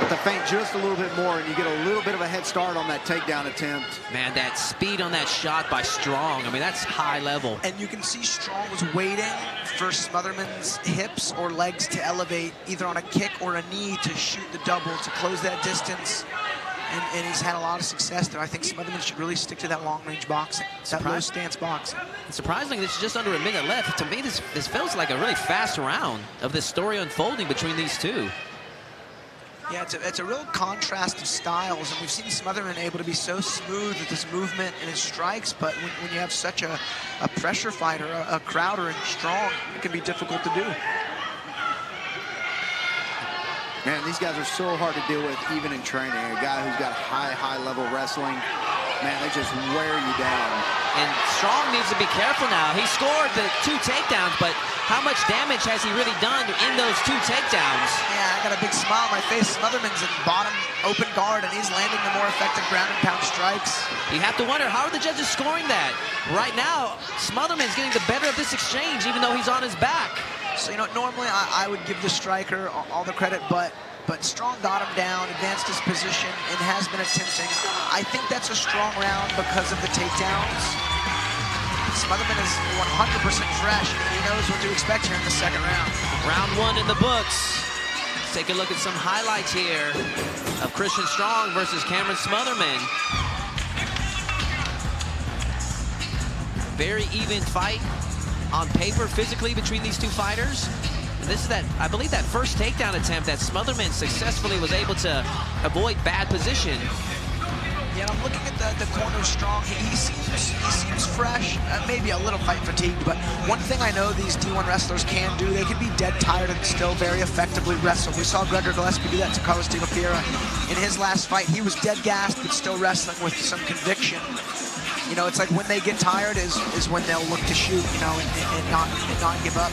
But the feint just a little bit more, and you get a little bit of a head start on that takedown attempt. Man, that speed on that shot by Strong, I mean, that's high level. And you can see Strong was waiting for Smotherman's hips or legs to elevate, either on a kick or a knee, to shoot the double, to close that distance. And he's had a lot of success there. I think Smotherman should really stick to that long-range boxing, that low-stance boxing. Surprisingly, it's just under a minute left. To me, this feels like a really fast round of this story unfolding between these 2. Yeah, it's a real contrast of styles, and we've seen Smotherman able to be so smooth with his movement and his strikes, but when you have such a pressure fighter, a Crowder and Strong, it can be difficult to do. Man, these guys are so hard to deal with, even in training. A guy who's got high level wrestling, Man, they just wear you down. And Strong needs to be careful now. He scored the 2 takedowns, but how much damage has he really done in those 2 takedowns? Yeah, I got a big smile on my face. Smotherman's in bottom open guard, and he's landing the more effective ground and pound strikes. You have to wonder, how are the judges scoring that? Right now, Smotherman's getting the better of this exchange, even though he's on his back. So, you know, normally I would give the striker all the credit, but Strong got him down, advanced his position, and has been attempting. I think that's a strong round because of the takedowns. Smotherman is 100% fresh. He knows what to expect here in the second round. Round 1 in the books. Let's take a look at some highlights here of Christian Strong versus Cameron Smotherman. Very even fight on paper, physically, between these 2 fighters. And this is that, I believe, that first takedown attempt that Smotherman successfully was able to avoid bad position. Yeah, I'm looking at the corner of Strong. He seems fresh, maybe a little fight fatigued, but one thing I know these D1 wrestlers can do, they can be dead tired and still very effectively wrestle. We saw Gregor Gillespie do that to Carlos de Oliveira in his last fight. He was dead gassed, but still wrestling with some conviction. You know, it's like when they get tired is when they'll look to shoot, you know, and not give up.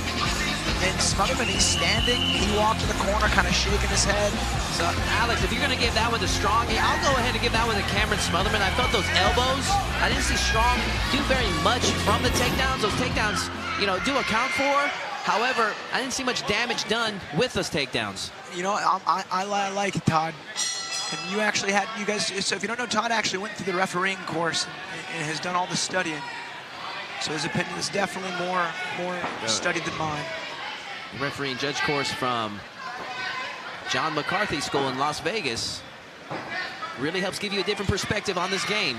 And Smotherman, he's standing. He walked to the corner, kind of shaking his head. So, Alex, if you're going to give that one to Strong, I'll go ahead and give that one to Cameron Smotherman. I felt those elbows. I didn't see Strong do very much from the takedowns. Those takedowns, you know, do account for. However, I didn't see much damage done with those takedowns. You know, I like it, Todd. And you actually had, you guys, so if you don't know, Todd actually went through the refereeing course and has done all the studying. So his opinion is definitely more studied than mine. Refereeing judge course from John McCarthy School in Las Vegas. Really helps give you a different perspective on this game.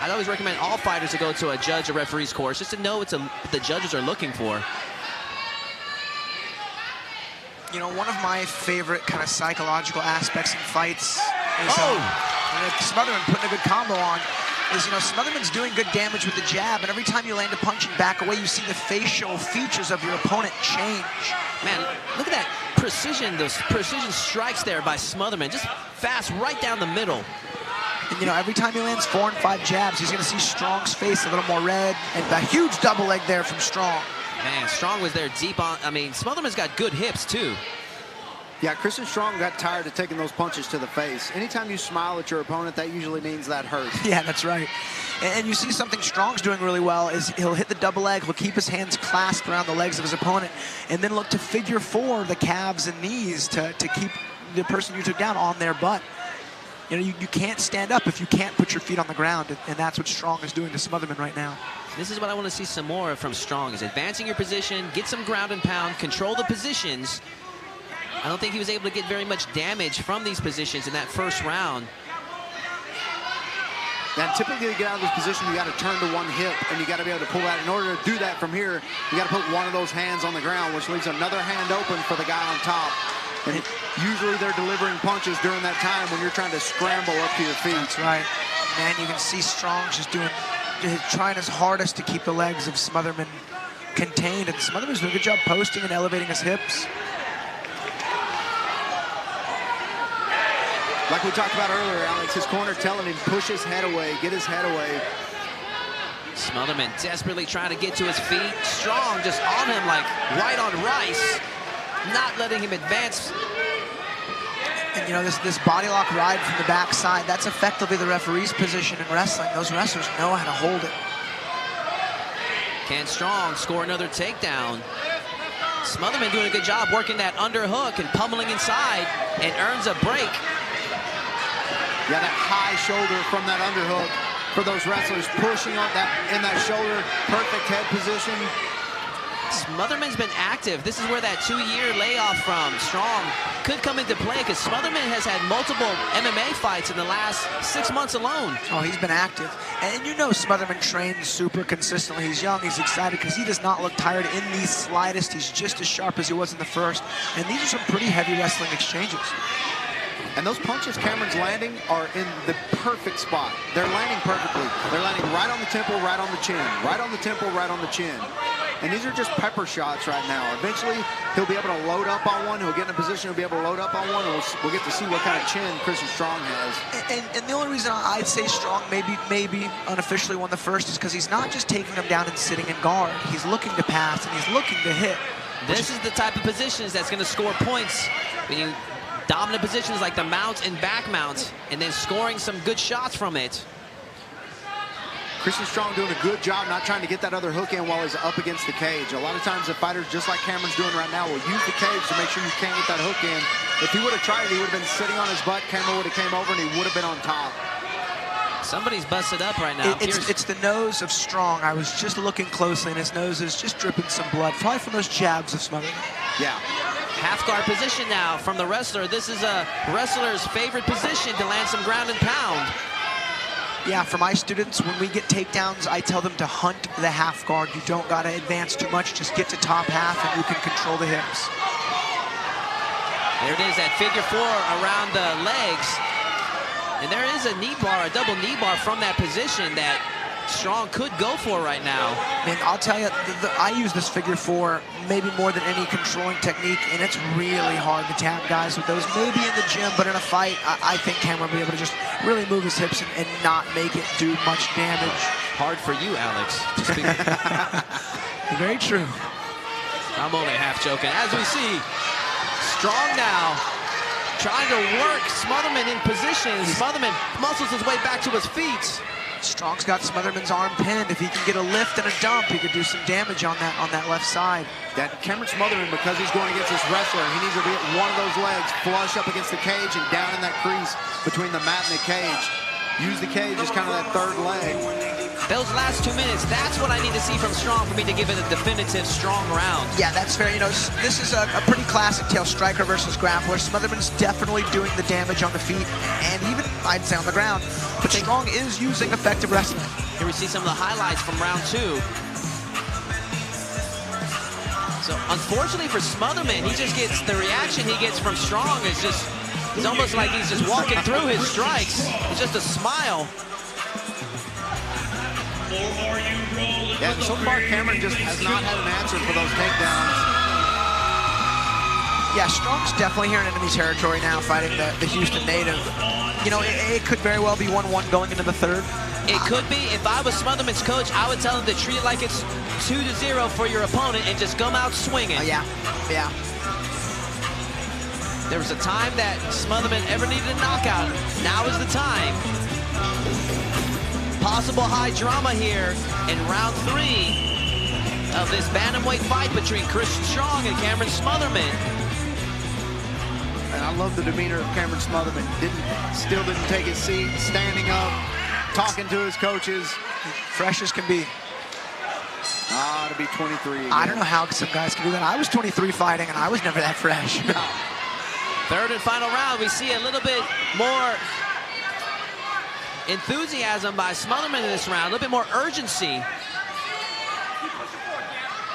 I'd always recommend all fighters to go to a judge or referee's course just to know what the judges are looking for. You know, one of my favorite kind of psychological aspects in fights is Smotherman putting a good combo on. Is, you know, Smotherman's doing good damage with the jab, and every time you land a punch and back away, you see the facial features of your opponent change. Man, look at that precision, those precision strikes there by Smotherman. Just fast right down the middle. And, you know, every time he lands 4 and 5 jabs, he's going to see Strong's face a little more red, and a huge double leg there from Strong. Man, Strong was there deep on. I mean, Smotherman's got good hips, too. Yeah, Christian Strong got tired of taking those punches to the face. Anytime you smile at your opponent, that usually means that hurts. Yeah, that's right. And you see something Strong's doing really well is he'll hit the double leg, he'll keep his hands clasped around the legs of his opponent, and then look to figure 4 the calves and knees to keep the person you took down on their butt. You know, you can't stand up if you can't put your feet on the ground, and that's what Strong is doing to Smotherman right now. This is what I want to see some more from Strong, is advancing your position, get some ground and pound, control the positions. I don't think he was able to get very much damage from these positions in that first round. And typically to get out of this position, you got to turn to one hip, and you got to be able to pull that. In order to do that from here, you got to put one of those hands on the ground, which leaves another hand open for the guy on top. And usually they're delivering punches during that time when you're trying to scramble up to your feet. That's right. Man, you can see Strong just trying his hardest to keep the legs of Smotherman contained. And Smotherman's doing a good job posting and elevating his hips. Like we talked about earlier, Alex, his corner telling him, push his head away, get his head away. Smotherman desperately trying to get to his feet. Strong just on him like white on rice, not letting him advance. And, you know, this body lock ride from the backside, that's effectively the referee's position in wrestling. Those wrestlers know how to hold it. Can Strong score another takedown? Smotherman doing a good job working that underhook and pummeling inside, and earns a break. Yeah, that high shoulder from that underhook for those wrestlers, pushing on that in that shoulder, perfect head position. Smotherman's been active. This is where that 2-year layoff from Strong could come into play, because Smotherman has had multiple MMA fights in the last 6 months alone. Oh, he's been active. And you know Smotherman trains super consistently. He's young, he's excited, because he does not look tired in the slightest. He's just as sharp as he was in the first. And these are some pretty heavy wrestling exchanges. And those punches Cameron's landing are in the perfect spot. They're landing perfectly. They're landing right on the temple, right on the chin. Right on the temple, right on the chin. And these are just pepper shots right now. Eventually, he'll be able to load up on one. He'll get in a position, he'll be able to load up on one, and we'll get to see what kind of chin Christian Strong has. And the only reason I'd say Strong maybe unofficially won the first is because he's not just taking him down and sitting in guard. He's looking to pass, and he's looking to hit. This is the type of positions that's going to score points. When you dominant positions like the mount and back mount, and then scoring some good shots from it. Christian Strong doing a good job not trying to get that other hook in while he's up against the cage. A lot of times the fighters, just like Cameron's doing right now, will use the cage to make sure you can't get that hook in. If he would have tried it, he would have been sitting on his butt. Cameron would have came over and he would have been on top. Somebody's busted up right now. It's the nose of Strong. I was just looking closely, and his nose is just dripping some blood, probably from those jabs of Smotherman. Yeah. Half guard position now from the wrestler. This is a wrestler's favorite position to land some ground and pound. Yeah, for my students, when we get takedowns, I tell them to hunt the half guard. You don't got to advance too much. Just get to top half, and you can control the hips. There it is, that figure four around the legs. And there is a knee bar, a double knee bar from that position that Strong could go for right now. Man, I'll tell you, I use this figure four maybe more than any controlling technique, and it's really hard to tap guys with those. Maybe in the gym, but in a fight, I think Cameron will be able to just really move his hips and not make it do much damage. Hard for you, Alex. Very true. I'm only half joking. As we see, Strong now trying to work Smotherman in position. Smotherman muscles his way back to his feet. Strong's got Smotherman's arm pinned. If he can get a lift and a dump, he could do some damage on that left side. That Cameron Smotherman, because he's going against this wrestler, he needs to be at one of those legs flush up against the cage and down in that crease between the mat and the cage. Use the cage as kind of that third leg. Those last 2 minutes, that's what I need to see from Strong for me to give it a definitive Strong round. Yeah, that's fair. You know, this is a pretty classic tale, striker versus grappler. Smotherman's definitely doing the damage on the feet and even, I'd say, on the ground. But Strong is using effective wrestling. Here we see some of the highlights from round 2. So, unfortunately for Smotherman, he just gets, the reaction he gets from Strong is just, it's almost like he's just walking through his strikes. It's just a smile. Yeah, so far Cameron just has not had an answer for those takedowns. Yeah, Strong's definitely here in enemy territory now, fighting the Houston native. You know, it could very well be 1-1 going into the third. It could be. If I was Smotherman's coach, I would tell him to treat it like it's 2-0 for your opponent and just come out swinging. Yeah. There was a time that Smotherman ever needed a knockout. Now is the time. Possible high drama here in round 3 of this bantamweight fight between Christian Strong and Cameron Smotherman. And I love the demeanor of Cameron Smotherman. Still didn't take his seat, standing up, talking to his coaches. Fresh as can be. To be 23 again. I don't know how some guys can do that. I was 23 fighting, and I was never that fresh. Third and final round, we see a little bit more enthusiasm by Smotherman in this round, a little bit more urgency.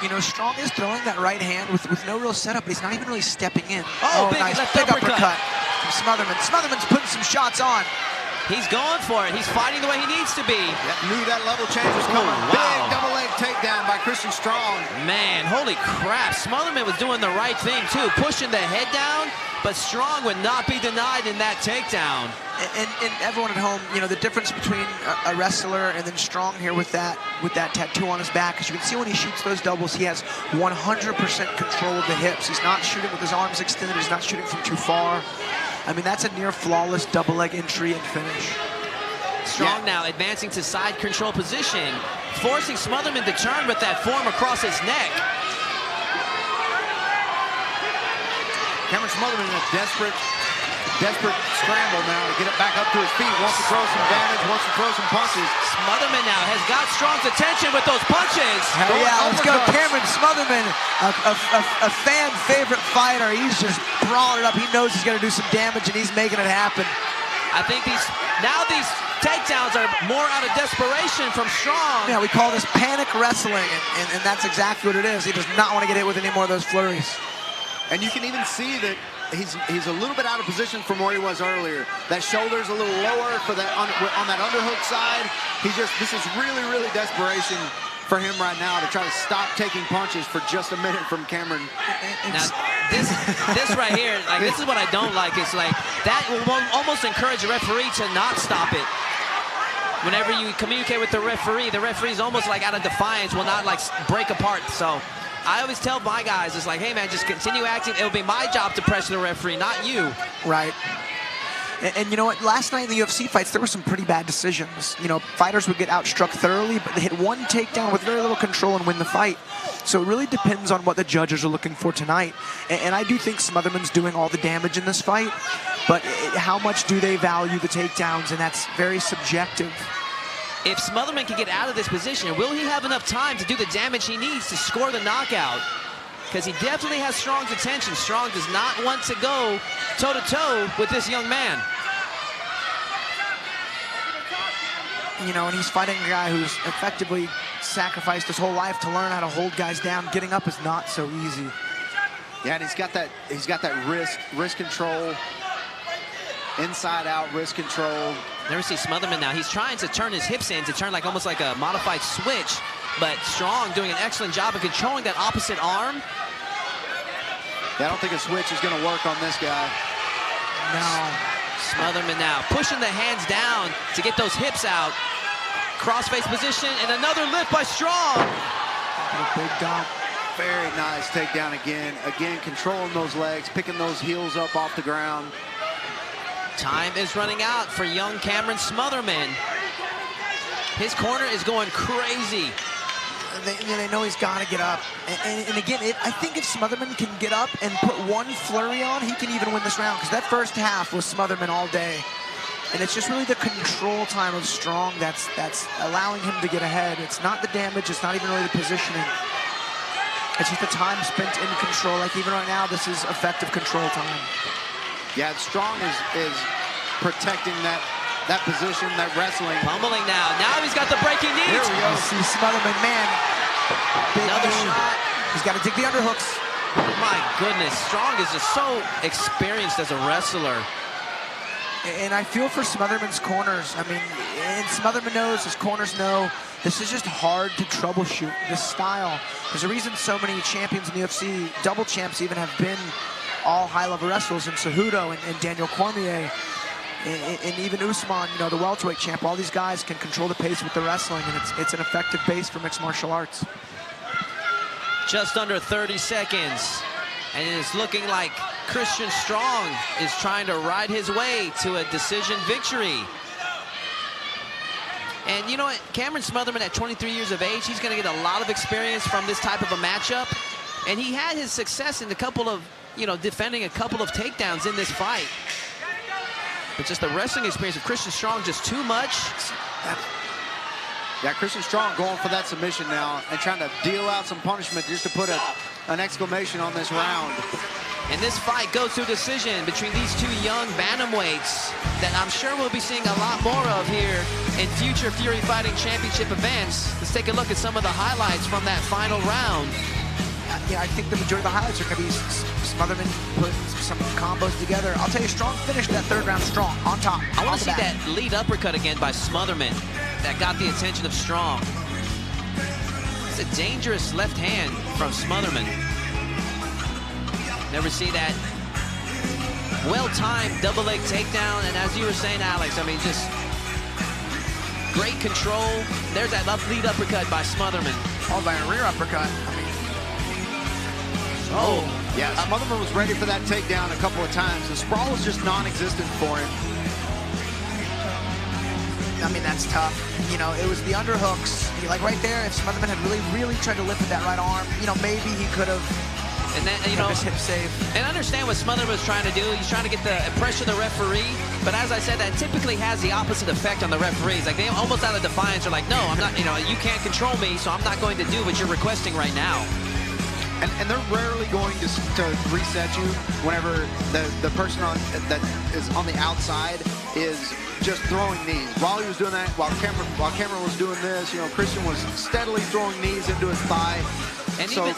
You know, Strong is throwing that right hand with no real setup, but he's not even really stepping in. Oh, big nice left big uppercut from Smotherman. Smotherman's putting some shots on. He's going for it. He's fighting the way he needs to be. Knew that level change was coming. Wow. Big double leg takedown by Christian Strong. Man, holy crap. Smotherman was doing the right thing, too, pushing the head down, but Strong would not be denied in that takedown. And everyone at home, you know, the difference between a wrestler and then Strong here with that tattoo on his back, as you can see when he shoots those doubles, he has 100% control of the hips. He's not shooting with his arms extended. He's not shooting from too far. I mean, that's a near flawless double leg entry and finish. Strong now advancing to side control position, forcing Smotherman to turn with that form across his neck. Cameron Smotherman in a desperate scramble now to get it back up to his feet. Wants to throw some damage, wants to throw some punches. Smotherman now has got Strong's attention with those punches. Hell yeah, let's go Cameron Smotherman, a fan favorite fighter. He's just brawling it up. He knows he's gonna do some damage and he's making it happen. I think these takedowns are more out of desperation from Strong. Yeah, we call this panic wrestling, and that's exactly what it is. He does not want to get hit with any more of those flurries. And you can even see that he's a little bit out of position from where he was earlier. That shoulder's a little lower for that on that underhook side. This is really desperation for him right now to try to stop taking punches for just a minute from Cameron. Now, this right here, like, this is what I don't like. It's like that will almost encourage the referee to not stop it. Whenever you communicate with the referee's almost like out of defiance, will not like break apart. So I always tell my guys, it's like, hey man, just continue acting. It'll be my job to pressure the referee, not you. Right. And you know what? Last night in the UFC fights, there were some pretty bad decisions. You know, fighters would get outstruck thoroughly, but they hit one takedown with very little control and win the fight. So it really depends on what the judges are looking for tonight. And I do think Smotherman's doing all the damage in this fight, but how much do they value the takedowns? And that's very subjective. If Smotherman can get out of this position, will he have enough time to do the damage he needs to score the knockout? Because he definitely has Strong's attention. Strong does not want to go toe-to-toe with this young man. You know, and he's fighting a guy who's effectively sacrificed his whole life to learn how to hold guys down. Getting up is not so easy. Yeah, and he's got that wrist control, inside out wrist control. There we see Smotherman now. He's trying to turn his hips in to turn like almost like a modified switch, but Strong doing an excellent job of controlling that opposite arm. Yeah, I don't think a switch is going to work on this guy. No. Smotherman now pushing the hands down to get those hips out. Crossface position and another lift by Strong. A big dump. Very nice takedown again. Again, controlling those legs, picking those heels up off the ground. Time is running out for young Cameron Smotherman. His corner is going crazy. They know he's got to get up. And again, I think if Smotherman can get up and put one flurry on, he can even win this round. Because that first half was Smotherman all day. And it's just really the control time of Strong that's allowing him to get ahead. It's not the damage. It's not even really the positioning. It's just the time spent in control. Like even right now, this is effective control time. Yeah, Strong is protecting that position, that wrestling. Pummeling now. Now he's got the breaking knees. Here we go. See Smotherman, man. Another shot. He's got to dig the underhooks. My goodness, Strong is just so experienced as a wrestler. And I feel for Smotherman's corners. I mean, and Smotherman knows, his corners know, this is just hard to troubleshoot, this style. There's a reason so many champions in the UFC, double champs even, have been all high-level wrestlers, and Cejudo and Daniel Cormier, and even Usman, you know, the welterweight champ. All these guys can control the pace with the wrestling, and it's an effective base for mixed martial arts. Just under 30 seconds, and it's looking like Christian Strong is trying to ride his way to a decision victory. And you know what, Cameron Smotherman at 23 years of age, he's going to get a lot of experience from this type of a matchup. And he had his success in a couple of, you know, defending a couple of takedowns in this fight. But just the wrestling experience of Christian Strong, just too much. Yeah, Christian Strong going for that submission now and trying to deal out some punishment just to put an exclamation on this round. And this fight goes to a decision between these two young bantamweights that I'm sure we'll be seeing a lot more of here in future Fury Fighting Championship events. Let's take a look at some of the highlights from that final round. Yeah, I think the majority of the highlights are going to be Smotherman putting some combos together. I'll tell you, Strong finished that third round strong, on top. I want to see that lead uppercut again by Smotherman that got the attention of Strong. It's a dangerous left hand from Smotherman. Never see that well-timed double leg takedown. And as you were saying, Alex, I mean, just great control. There's that lead uppercut by Smotherman. Followed by a rear uppercut. I mean, oh, yeah, Smotherman was ready for that takedown a couple of times. The sprawl was just non-existent for him. I mean, that's tough. You know, it was the underhooks. Like right there, if Smotherman had really tried to lift with that right arm, you know, maybe he could have. And then, you know, hip save. And understand what Smotherman was trying to do. He's trying to get the pressure of the referee. But as I said, that typically has the opposite effect on the referees. Like, they almost out of defiance are like, no, I'm not, you know, you can't control me, so I'm not going to do what you're requesting right now. And they're rarely going to reset you whenever the person that is on the outside is just throwing knees. While he was doing that, while Cameron was doing this, you know, Christian was steadily throwing knees into his thigh. And so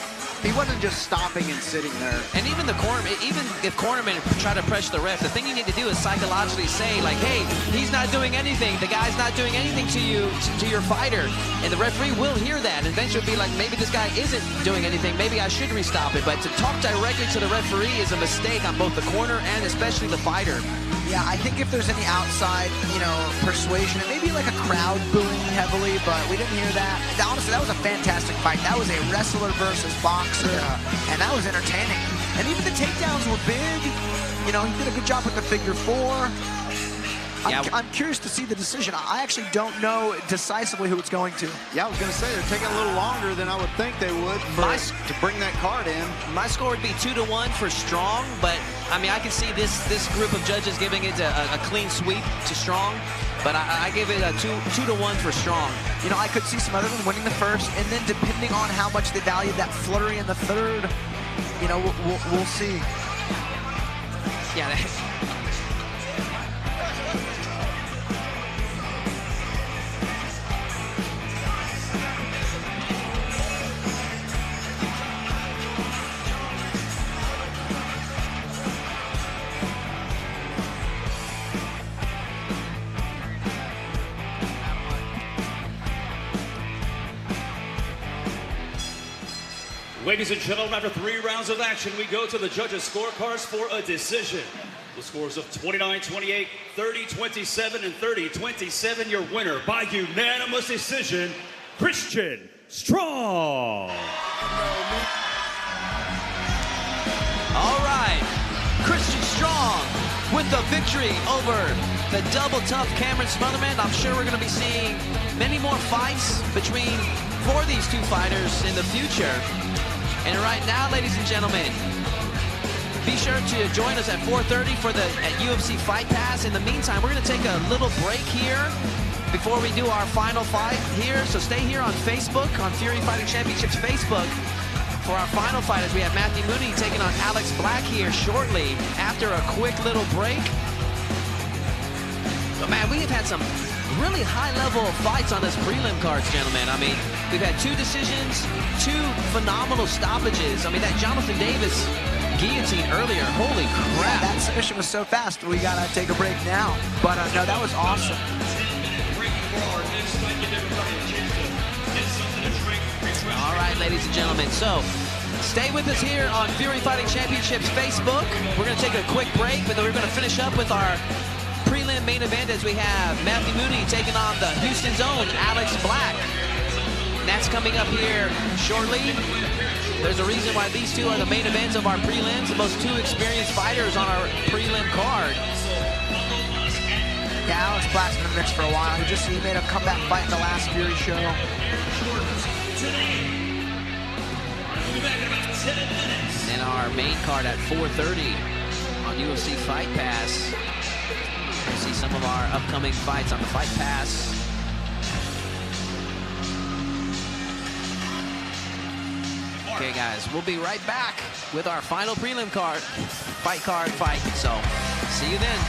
He wasn't just stopping and sitting there. And even if cornermen try to pressure the ref, the thing you need to do is psychologically say, like, hey, he's not doing anything. The guy's not doing anything to you, to your fighter. And the referee will hear that. And eventually be like, maybe this guy isn't doing anything. Maybe I should restop it. But to talk directly to the referee is a mistake on both the corner and especially the fighter. Yeah, I think if there's any outside, persuasion, and maybe like a crowd booing heavily, but we didn't hear that. Honestly, that was a fantastic fight. That was a wrestler versus boxer, and that was entertaining. And even the takedowns were big. He did a good job with the figure four. I'm curious to see the decision. I actually don't know decisively who it's going to. Yeah, I was going to say, they're taking a little longer than I would think they would to bring that card in. My score would be 2-1 for Strong, but I mean, I can see this group of judges giving it a clean sweep to Strong, but I give it a 2-1 for Strong. I could see Smotherman winning the first, and then depending on how much they value that flurry in the third, we'll see. Yeah. Ladies and gentlemen, after 3 rounds of action, we go to the judges' scorecards for a decision. The scores of 29-28, 30-27, and 30-27. Your winner by unanimous decision, Christian Strong. All right, Christian Strong with the victory over the double tough Cameron Smotherman. I'm sure we're going to be seeing many more fights for these two fighters in the future. And right now, ladies and gentlemen, be sure to join us at 4:30 for the UFC Fight Pass. In the meantime, we're going to take a little break here before we do our final fight here. So stay here on Facebook, on Fury Fighting Championships Facebook, for our final fight, as we have Matthew Moody taking on Alex Black here shortly after a quick little break. But man, we have had some really high-level fights on this prelim cards, gentlemen. I mean, we've had 2 decisions, 2 phenomenal stoppages. I mean, that Jonathan Davis guillotine earlier, holy crap. Yeah, that submission was so fast. We got to take a break now. But no, that was awesome. All right, ladies and gentlemen, so stay with us here on Fury Fighting Championships Facebook. We're going to take a quick break, but then we're going to finish up with our prelim main event as we have Matthew Moody taking on the Houston's own Alex Black. And that's coming up here shortly. There's a reason why these two are the main events of our prelims, the most 2 experienced fighters on our prelim card. Yeah, Alex Black's been in the mix for a while. He made a comeback fight in the last Fury show. And then our main card at 4:30 on UFC Fight Pass. We'll see some of our upcoming fights on the Fight Pass. Okay, guys, we'll be right back with our final prelim card, fight. So, see you then.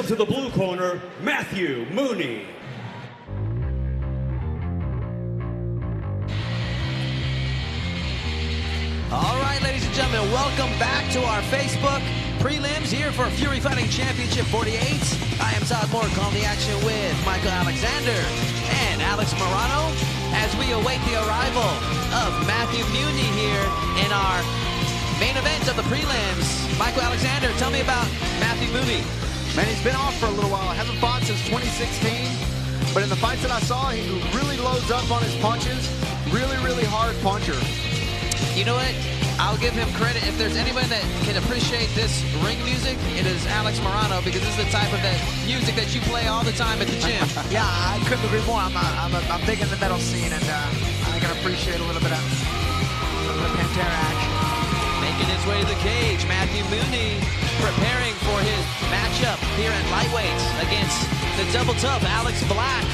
to the blue corner, Matthew Moody. All right, ladies and gentlemen, welcome back to our Facebook prelims here for Fury Fighting Championship 48. I am Todd Moore calling the action with Michael Alexander and Alex Morano as we await the arrival of Matthew Moody here in our main event of the prelims. Michael Alexander, tell me about Matthew Moody. Man, he's been off for a little while. Hasn't fought since 2016. But in the fights that I saw, he really loads up on his punches. Really hard puncher. You know what? I'll give him credit. If there's anyone that can appreciate this ring music, it is Alex Morano, because this is the type of that music that you play all the time at the gym. Yeah, I couldn't agree more. I'm big in the metal scene, and I can appreciate a little bit of Pantera action. Making his way to the cage, Matthew Moody preparing for his matchup here at lightweight against the double tough Alex Black.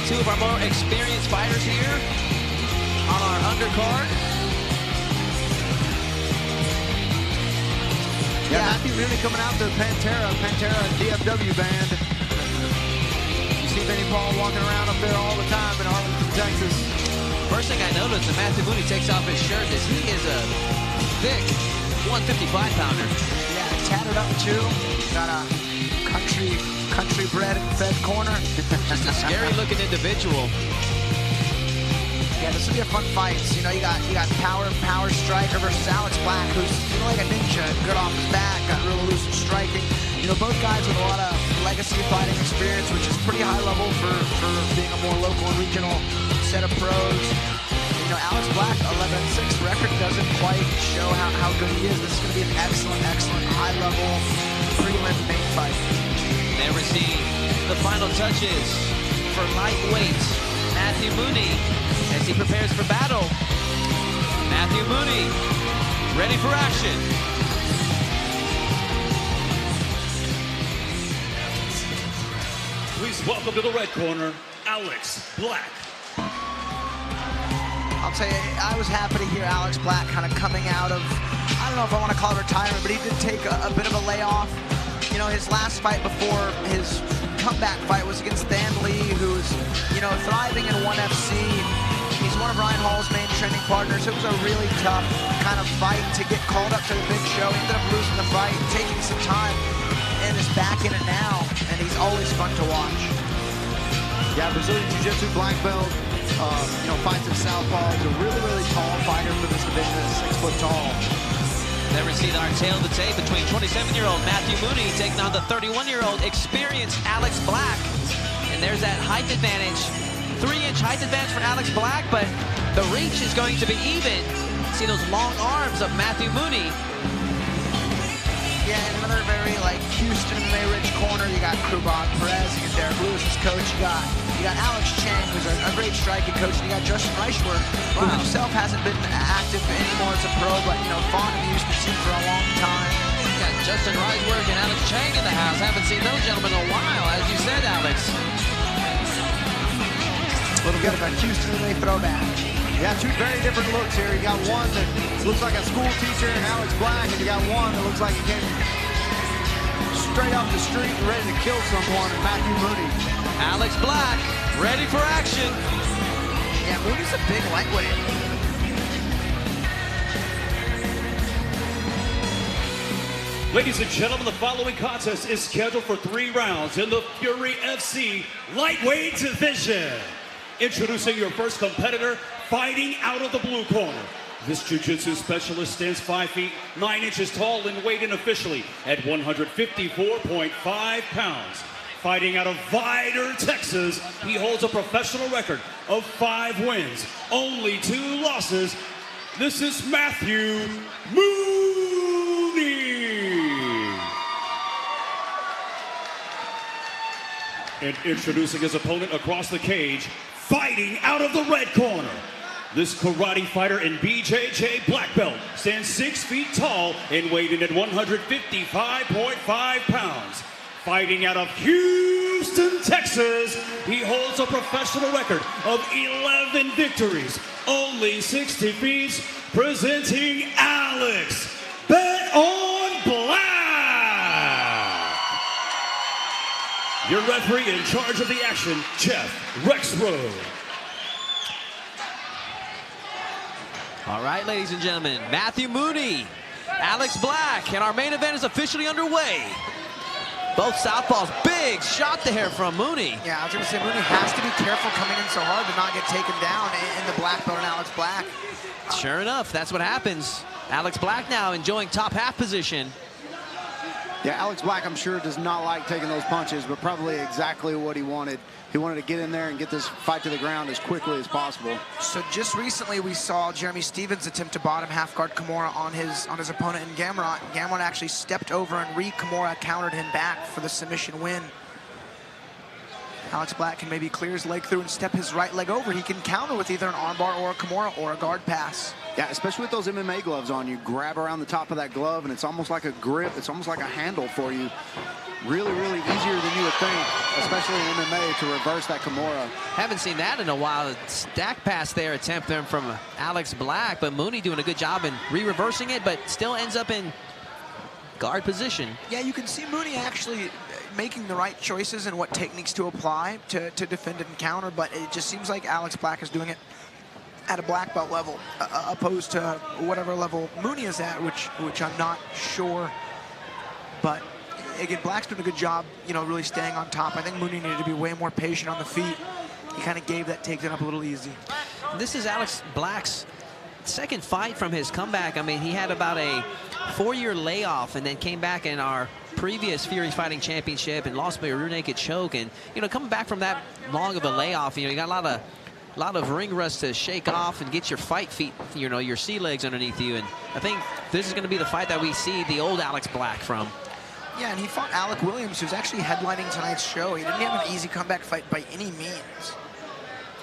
Two of our more experienced fighters here on our undercard. Yeah, Matthew Moody coming out to Pantera DFW band. You see Benny Paul walking around up there all the time in Arlington, Texas. First thing I noticed when Matthew Moody takes off his shirt is he is a thick 155-pounder. Yeah, tattered up too. Got a country bred and fed corner. Just a scary-looking individual. Yeah, this will be a fun fight. You know, you got power striker versus Alex Black, who's like a ninja, good off his back, got real elusive striking. You know, both guys with a lot of legacy fighting experience, which is pretty high level for being a more local and regional set of pros. You know, Alex Black, 11-6 record doesn't quite show how good he is. This is going to be an excellent high-level prelim main fight. They receive the final touches for lightweight Matthew Moody as he prepares for battle. Matthew Moody, ready for action. Please welcome to the red corner, Alex Black. I'll tell you, I was happy to hear Alex Black kind of coming out of, I don't know if I want to call it retirement, but he did take a bit of a layoff. You know, his last fight before his comeback fight was against Dan Lee, who's, you know, thriving in ONE FC. He's one of Ryan Hall's main training partners. It was a really tough kind of fight to get called up to the big show. He ended up losing the fight, taking some time, and is back in it now, and he's always fun to watch. Yeah, Brazilian Jiu-Jitsu black belt. You know, fights at southpaw. He's a really tall fighter for this division. 6 foot tall. Never seen our tail of the tape between 27-year-old Matthew Moody taking on the 31-year-old experienced Alex Black. And there's that height advantage. 3-inch height advantage for Alex Black, but the reach is going to be even. See those long arms of Matthew Moody. Yeah, and another very, like, Houston MMA-rich corner. You got Krubon Perez, you got Derek Lewis as coach. You got Alex Chang, who's a great striking coach, and you got Justin Reichberg, who himself hasn't been active anymore as a pro, but, you know, fond of the Houston team for a long time. You got Justin Reichberg and Alex Chang in the house. Haven't seen those gentlemen in a while, as you said, Alex. A little bit of a Houston MMA throwback. Yeah, two very different looks here. You got one that looks like a school teacher in Alex Black, and you got one that looks like he came straight off the street and ready to kill someone in Matthew Moody. Alex Black, ready for action. Yeah, Moody's a big lightweight. Ladies and gentlemen, the following contest is scheduled for 3 rounds in the Fury FC lightweight division. Introducing your first competitor, fighting out of the blue corner. This jiu-jitsu specialist stands 5 feet 9 inches tall and weighed in officially at 154.5 pounds. Fighting out of Vidor, Texas, he holds a professional record of 5 wins, only 2 losses. This is Matthew Moody. And introducing his opponent across the cage, fighting out of the red corner. This karate fighter in BJJ black belt stands 6 feet tall and weighed in at 155.5 pounds. Fighting out of Houston, Texas, he holds a professional record of 11 victories, only 6 defeats, presenting Alex Bet on Black. Your referee in charge of the action, Jeff Rexroad. All right, ladies and gentlemen, Matthew Moody, Alex Black, and our main event is officially underway. Both southpaws, big shot there from Moody. Yeah, I was going to say Moody has to be careful coming in so hard to not get taken down in the black belt on Alex Black. Sure enough, that's what happens. Alex Black now enjoying top half position. Yeah, Alex Black, I'm sure, does not like taking those punches, but probably exactly what he wanted. He wanted to get in there and get this fight to the ground as quickly as possible. So just recently we saw Jeremy Stevens attempt to bottom half guard Kimura on his opponent in Gamrot. Gamrot actually stepped over and Kimura countered him back for the submission win. Alex Black can maybe clear his leg through and step his right leg over. He can counter with either an armbar or a Kimura or a guard pass. Yeah, especially with those MMA gloves on. You grab around the top of that glove, and it's almost like a grip. It's almost like a handle for you. Really, really easier than you would think, especially in MMA, to reverse that Kimura. Haven't seen that in a while. Stack pass there, attempt there from Alex Black, but Mooney doing a good job in re-reversing it, but still ends up in guard position. Yeah, you can see Mooney actually making the right choices and what techniques to apply to defend and counter, but it just seems like Alex Black is doing it at a black belt level, opposed to whatever level Mooney is at, which I'm not sure. But again, Black's doing a good job, you know, really staying on top. I think Mooney needed to be way more patient on the feet. He kind of gave that takedown up a little easy. This is Alex Black's second fight from his comeback. I mean, he had about a 4-year layoff and then came back in our previous Fury Fighting Championship and lost by a rear naked choke. And, you know, coming back from that long of a layoff, you know, you got a lot of ring rust to shake off and get your fight feet, you know, your sea legs underneath you. And I think this is going to be the fight that we see the old Alex Black from. Yeah, and he fought Alec Williams, who's actually headlining tonight's show. He didn't have an easy comeback fight by any means.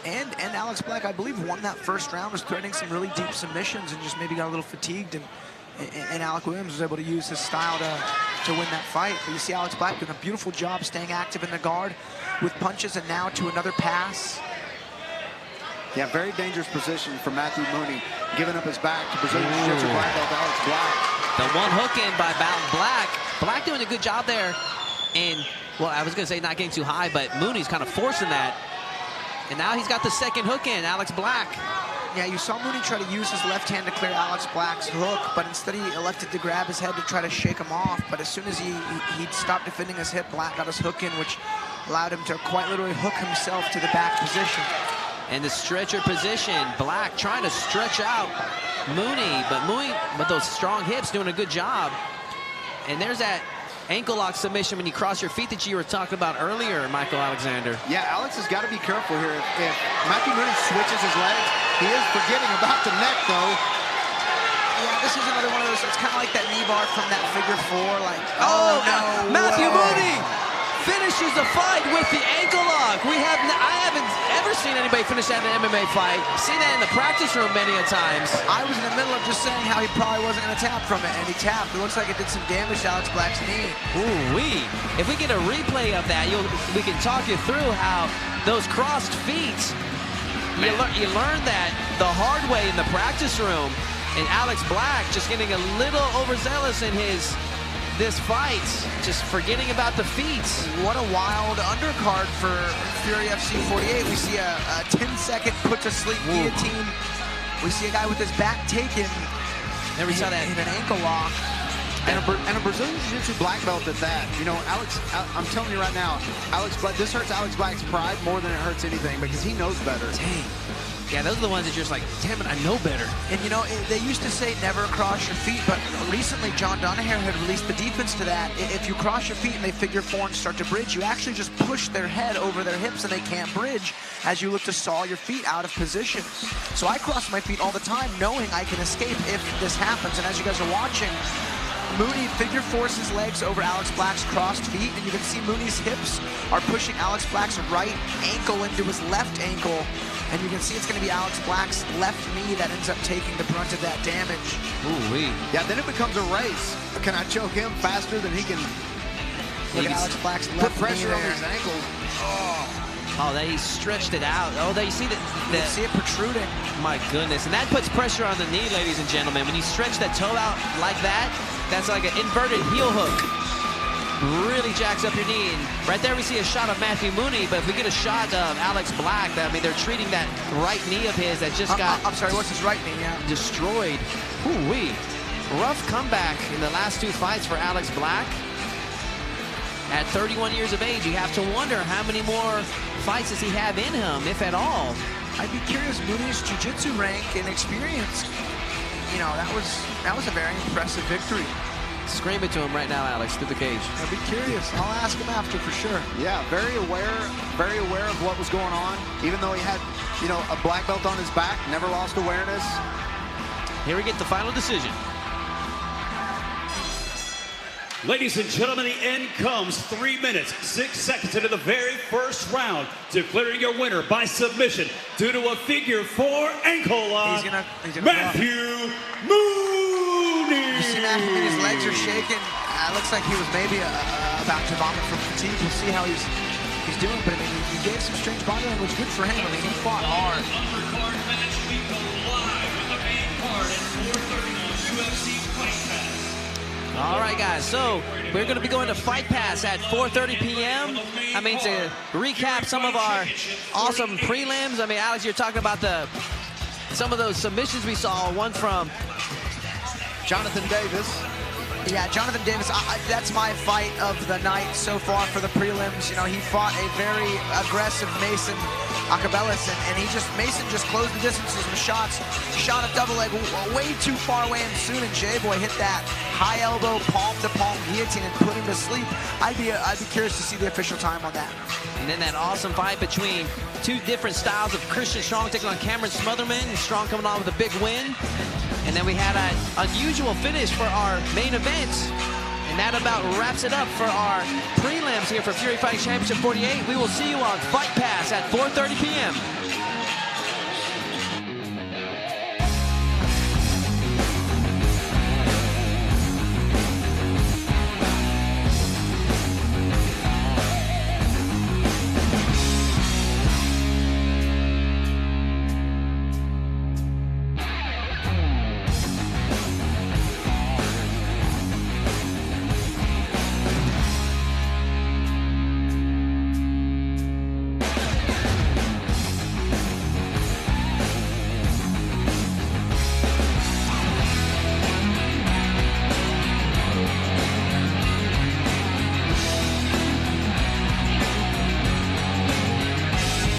And Alex Black, I believe, won that first round, was threatening some really deep submissions and just maybe got a little fatigued. And Alec Williams was able to use his style to win that fight. But you see Alex Black doing a beautiful job staying active in the guard with punches, and now to another pass. Yeah, very dangerous position for Matthew Mooney, giving up his back to Brazilian Jiu-Jitsu black belt Alex Black. The one hook in by Black. Black doing a good job there. And, well, I was going to say not getting too high, but Mooney's kind of forcing that. And now he's got the second hook in, Alex Black. Yeah, you saw Mooney try to use his left hand to clear Alex Black's hook, but instead he elected to grab his head to try to shake him off. But as soon as he'd stopped defending his hip, Black got his hook in, which allowed him to quite literally hook himself to the back position. And the stretcher position, Black trying to stretch out Mooney, but Mooney with those strong hips doing a good job. And there's that ankle lock submission when you cross your feet that you were talking about earlier, Michael Alexander. Yeah, Alex has got to be careful here. If Matthew Mooney switches his legs, he is forgetting about the neck, though. Yeah, this is another one of those, it's kind of like that knee bar from that figure four, like, oh no, Matthew way. Moody finishes the fight with the ankle lock. I haven't ever seen anybody finish that in an MMA fight. Seen that in the practice room many a times. I was in the middle of just saying how he probably wasn't going to tap from it, and he tapped. It looks like it did some damage to Alex Black's knee. Ooh-wee. If we get a replay of that, we can talk you through how those crossed feet, you learn that the hard way in the practice room, and Alex Black just getting a little overzealous in this fight, just forgetting about the feet. What a wild undercard for Fury FC 48. We see a 10-second put-to-sleep guillotine. We see a guy with his back taken. Never saw that. In an ankle lock. And a Brazilian Jiu-Jitsu black belt at that. You know, Alex, I'm telling you right now, Alex Black, this hurts Alex Black's pride more than it hurts anything because he knows better. Dang. Yeah, those are the ones that you're just like, damn it, I know better. And you know, they used to say never cross your feet, but recently John Donaher had released the defense to that. If you cross your feet and they figure four and start to bridge, you actually just push their head over their hips and they can't bridge as you look to saw your feet out of position. So I cross my feet all the time knowing I can escape if this happens. And as you guys are watching, Moody figure fours his legs over Alex Black's crossed feet, and you can see Mooney's hips are pushing Alex Black's right ankle into his left ankle, and you can see it's going to be Alex Black's left knee that ends up taking the brunt of that damage. Ooh-wee. Yeah, then it becomes a race. Can I choke him faster than he can Look at Alex Black's left put pressure knee on there. his ankle? Oh. Oh, he stretched it out. Oh, there you see You can see it protruding. My goodness, and that puts pressure on the knee, ladies and gentlemen. When you stretch that toe out like that, that's like an inverted heel hook. Really jacks up your knee. And right there we see a shot of Matthew Moody, but if we get a shot of Alex Black, I mean, they're treating that right knee of his that just got... I'm sorry, what's his right knee? Yeah. Destroyed. Ooh-wee. Rough comeback in the last 2 fights for Alex Black. At 31 years of age, you have to wonder how many more fights does he have in him, if at all. I'd be curious, Moody's jiu-jitsu rank and experience. You know, that was a very impressive victory. Scream it to him right now, Alex, through the cage. I'd be curious. I'll ask him after for sure. Yeah, very aware of what was going on. Even though he had, you know, a black belt on his back, never lost awareness. Here we get the final decision. Ladies and gentlemen, the end comes 3 minutes, 6 seconds into the very first round, declaring your winner by submission due to a figure 4 ankle lock, Matthew Moody. You see Matthew, his legs are shaking. Looks like he was maybe about to vomit from fatigue. We'll see how he's doing, but I mean, he gave some strange body language. Good for him. I mean, he fought hard. Undercard match, we go live with the main card at 4:30 on UFC Fight Pass. All right, guys, so we're going to be going to Fight Pass at 4:30 p.m. I mean, to recap some of our awesome prelims. I mean, Alex, you're talking about some of those submissions we saw. One from Jonathan Davis. Yeah, Jonathan Davis, that's my fight of the night so far for the prelims. You know, he fought a very aggressive Mason Acabellis, and Mason just closed the distances with shots. Shot a double leg way too far away, and soon J-Boy hit that high elbow, palm-to-palm guillotine and put him to sleep. I'd be curious to see the official time on that. And then that awesome fight between 2 different styles of Christian Strong taking on Cameron Smotherman. Strong coming on with a big win. And then we had an unusual finish for our main event. And that about wraps it up for our prelims here for Fury Fighting Championship 48. We will see you on Fight Pass at 4:30 p.m.